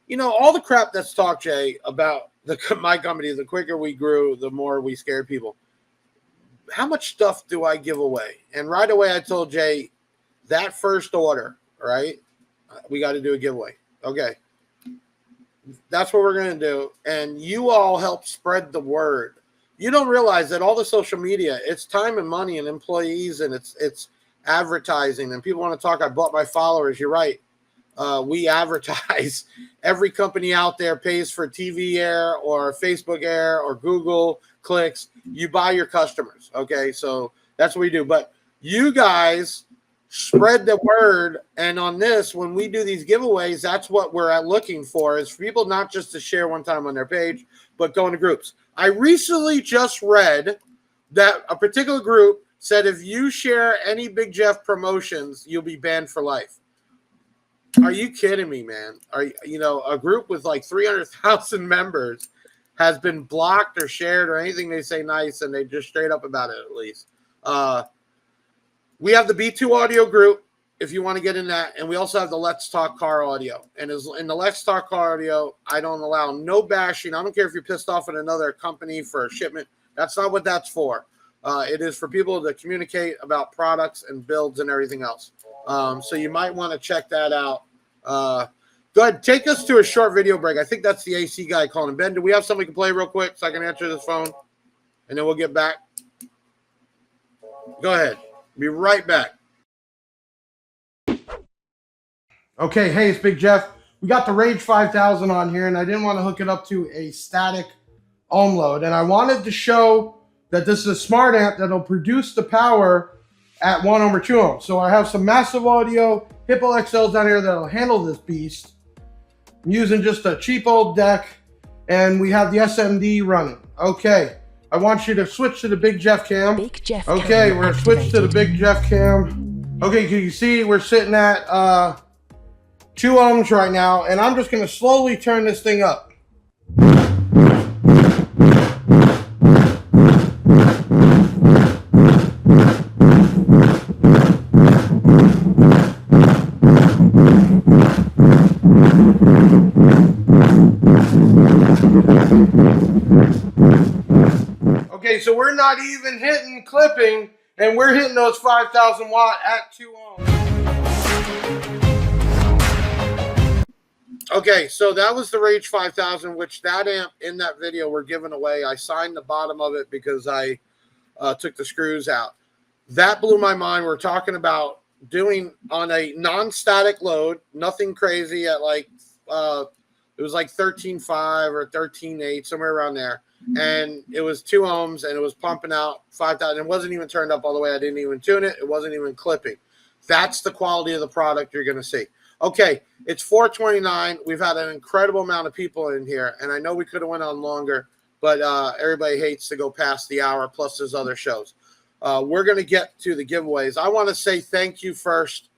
You know, all the crap that's talked, Jay, about my company, the quicker we grew, the more we scared people. How much stuff do I give away? And right away, I told Jay, that first order, right? We got to do a giveaway. Okay. That's what we're going to do. And you all help spread the word. You don't realize that all the social media, it's time and money and employees, and it's advertising, and people want to talk. I bought my followers. You're right. We advertise. Every company out there pays for TV air or Facebook air or Google clicks. You buy your customers. Okay, so that's what we do. But you guys spread the word, and on this, when we do these giveaways, that's what we're looking for, is for people not just to share one time on their page, but go into groups. I recently just read that a particular group said if you share any Big Jeff promotions, you'll be banned for life. Are you kidding me, man? A group with like 300,000 members has been blocked or shared or anything they say nice, and they just straight up about it at least. We have the B2 audio group if you want to get in that, and we also have the Let's Talk Car audio. And in the Let's Talk Car audio, I don't allow no bashing. I don't care if you're pissed off at another company for a shipment. That's not what that's for. It is for people to communicate about products and builds and everything else. So you might want to check that out. Go ahead, take us to a short video break. I think that's the AC guy calling. Ben, do we have something we can play real quick so I can answer this phone? And then we'll get back. Go ahead. Be right back. Okay, hey, it's Big Jeff. We got the Rage 5000 on here, and I didn't want to hook it up to a static ohm load. And I wanted to show that this is a smart amp that'll produce the power at 1 ohm or 2 ohms. So I have some massive audio Hippo XLs down here that'll handle this beast. I'm using just a cheap old deck, and we have the SMD running. Okay, I want you to switch to the Big Jeff cam. Big Jeff okay, cam we're gonna switch to the Big Jeff cam. Okay, can you see we're sitting at 2 ohms right now, and I'm just gonna slowly turn this thing up. Okay, so we're not even hitting clipping, and we're hitting those 5,000 watt at 2 ohms. Okay, so that was the Rage 5000, which that amp in that video we're giving away. I signed the bottom of it because I took the screws out. That blew my mind. We're talking about doing on a non-static load, nothing crazy at like, it was like 13.5 or 13.8, somewhere around there. And it was 2 ohms, and it was pumping out 5,000. It wasn't even turned up all the way. I didn't even tune it. It wasn't even clipping. That's the quality of the product you're going to see. Okay, it's 4:29. We've had an incredible amount of people in here, and I know we could have went on longer, but everybody hates to go past the hour, plus there's other shows. We're going to get to the giveaways. I want to say thank you first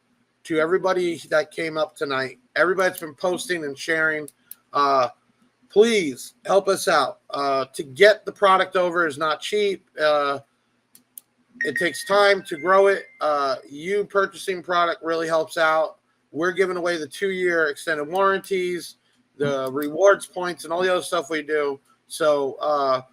to everybody that came up tonight, everybody that's been posting and sharing. Please help us out. To get the product over is not cheap. It takes time to grow it. You purchasing product really helps out. We're giving away the 2-year extended warranties, the rewards points, and all the other stuff we do. So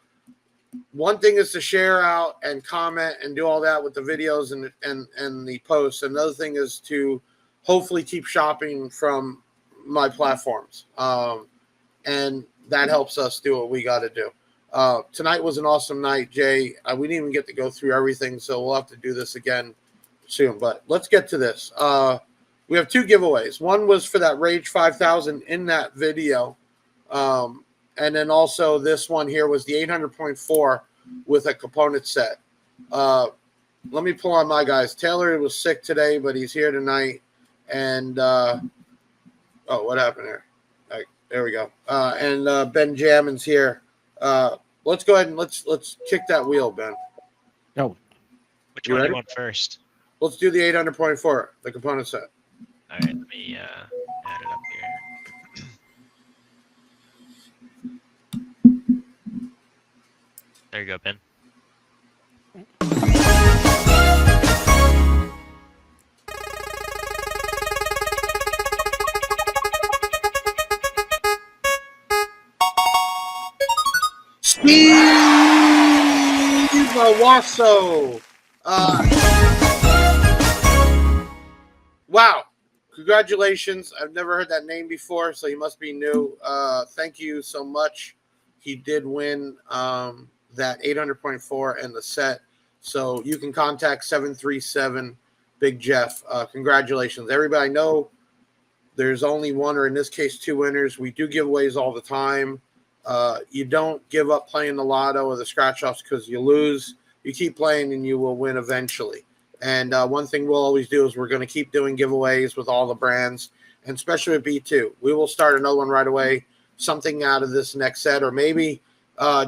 one thing is to share out and comment and do all that with the videos and the posts. Another thing is to hopefully keep shopping from my platforms. And that helps us do what we got to do. Tonight was an awesome night, Jay. We didn't even get to go through everything, so we'll have to do this again soon. But let's get to this. We have 2 giveaways. One was for that Rage 5000 in that video. And then also this one here was the 800.4 with a component set. Let me pull on my guys. Taylor was sick today, but he's here tonight. And, oh, what happened here? There we go. And Ben Jammin's here. Let's go ahead and let's kick that wheel, Ben. No. Which one do you want first? Let's do the 800.4, the component set. All right, let me add it up here. There you go, Ben. Steve Wasso. Wow. Congratulations. I've never heard that name before, so he must be new. Thank you so much. He did win that 800.4 and the set. So you can contact 737 Big Jeff. Congratulations. Everybody, I know there's only one, or in this case, two winners. We do giveaways all the time. You don't give up playing the lotto or the scratch-offs because you lose. You keep playing and you will win eventually. And one thing we'll always do is we're going to keep doing giveaways with all the brands, and especially with B2. We will start another one right away, something out of this next set. Or maybe,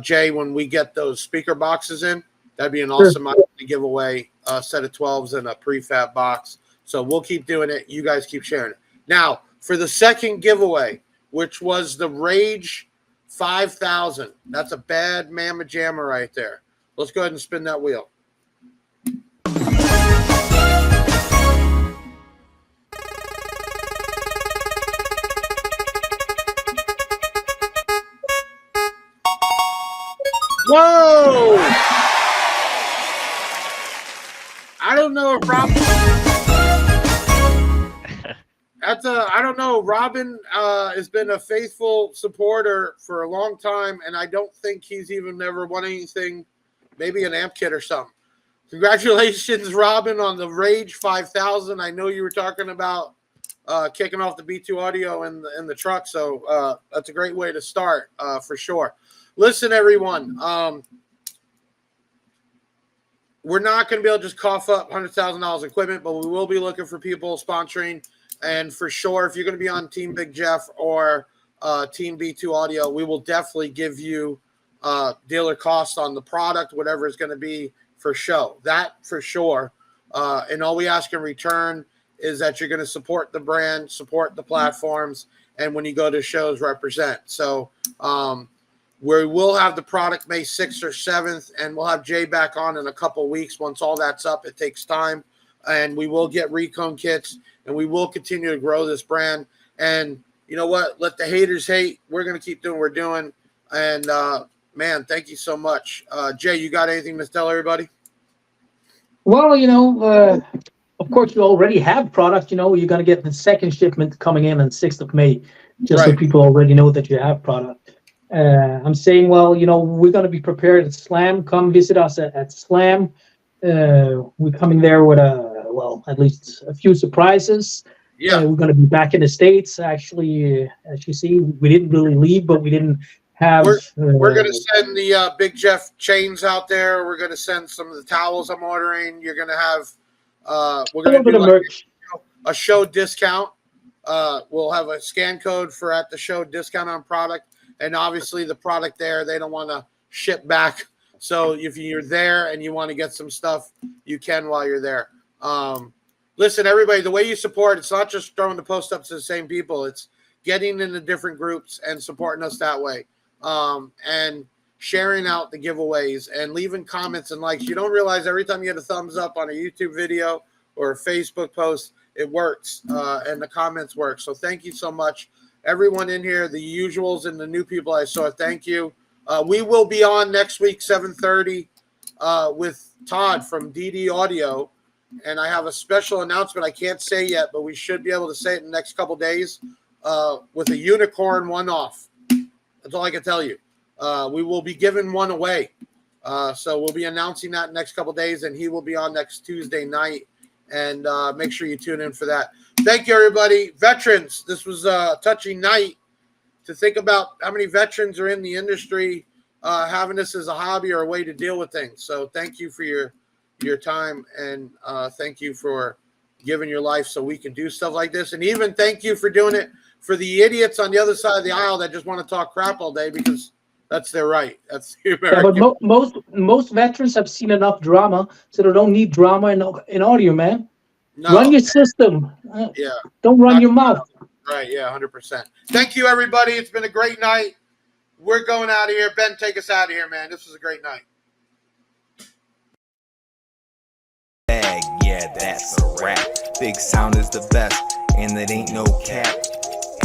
Jay, when we get those speaker boxes in, that'd be an awesome idea to give away a set of 12s and a prefab box. So we'll keep doing it. You guys keep sharing it. Now, for the second giveaway, which was the Rage 5000. That's a bad mamma jamma right there. Let's go ahead and spin that wheel. Whoa! I don't know if Robin. I don't know. Robin has been a faithful supporter for a long time, and I don't think he's even ever won anything. Maybe an amp kit or something. Congratulations, Robin, on the Rage 5000. I know you were talking about kicking off the B2 audio in the truck, so that's a great way to start for sure. Listen, everyone, we're not going to be able to just cough up $100,000 equipment, but we will be looking for people sponsoring. And for sure, if you're going to be on Team Big Jeff or Team B2 Audio, we will definitely give you dealer costs on the product, whatever it's going to be for show. That for sure. And all we ask in return is that you're going to support the brand, support the platforms, and when you go to shows, represent. So we will have the product May 6th or 7th, and we'll have Jay back on in a couple weeks. Once all that's up, it takes time. And we will get recone kits, and we will continue to grow this brand. And you know what? Let the haters hate. We're going to keep doing what we're doing. And, man, thank you so much. Jay, you got anything to tell everybody? Well, of course, you already have product. You're going to get the second shipment coming in on 6th of May, just so people already know that you have product. I'm saying, well, we're going to be prepared at Slam. Come visit us at Slam. We're coming there with at least a few surprises. Yeah, we're going to be back in the States. Actually, as you see, we didn't really leave, but we didn't have. We're going to send the Big Jeff chains out there. We're going to send some of the towels I'm ordering. You're going to have. We're going to do merch. A show discount. We'll have a scan code for at the show discount on product. And obviously the product there, they don't want to ship back. So if you're there and you want to get some stuff, you can while you're there. Listen, everybody, the way you support, it's not just throwing the post ups to the same people. It's getting into different groups and supporting us that way. And sharing out the giveaways and leaving comments and likes. You don't realize every time you get a thumbs up on a YouTube video or a Facebook post, it works. And the comments work. So thank you so much. Everyone in here, the usuals and the new people I saw, thank you. We will be on next week, 7:30, with Todd from DD Audio. And I have a special announcement I can't say yet, but we should be able to say it in the next couple days with a unicorn one-off. That's all I can tell you. We will be giving one away. So we'll be announcing that in the next couple days, and he will be on next Tuesday night. And make sure you tune in for that. Thank you, everybody. Veterans, this was a touching night to think about how many veterans are in the industry having this as a hobby or a way to deal with things. So thank you for your time, and thank you for giving your life so we can do stuff like this. And even thank you for doing it for the idiots on the other side of the aisle that just want to talk crap all day, because that's their right. That's the American. Yeah, but most veterans have seen enough drama, so they don't need drama in audio, man. No. Run your system. Yeah. Don't run your mouth. Right. Yeah. 100%. Thank you, everybody. It's been a great night. We're going out of here. Ben, take us out of here, man. This was a great night. bag, yeah, that's a wrap. Big Sound is the best, and it ain't no cap.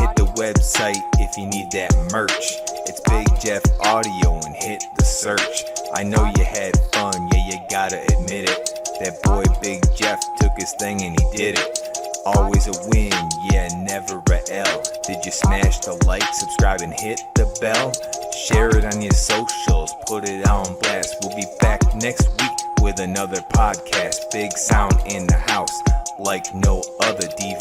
Hit the website if you need that merch. It's Big Jeff Audio and hit the search. I know you had fun, yeah, you gotta admit it. That boy Big Jeff took his thing and he did it. Always a win, yeah, never a L. Did you smash the like, subscribe, and hit the bell? Share it on your socials, put it on blast. We'll be back next week with another podcast. Big Sound in the house, like no other DV.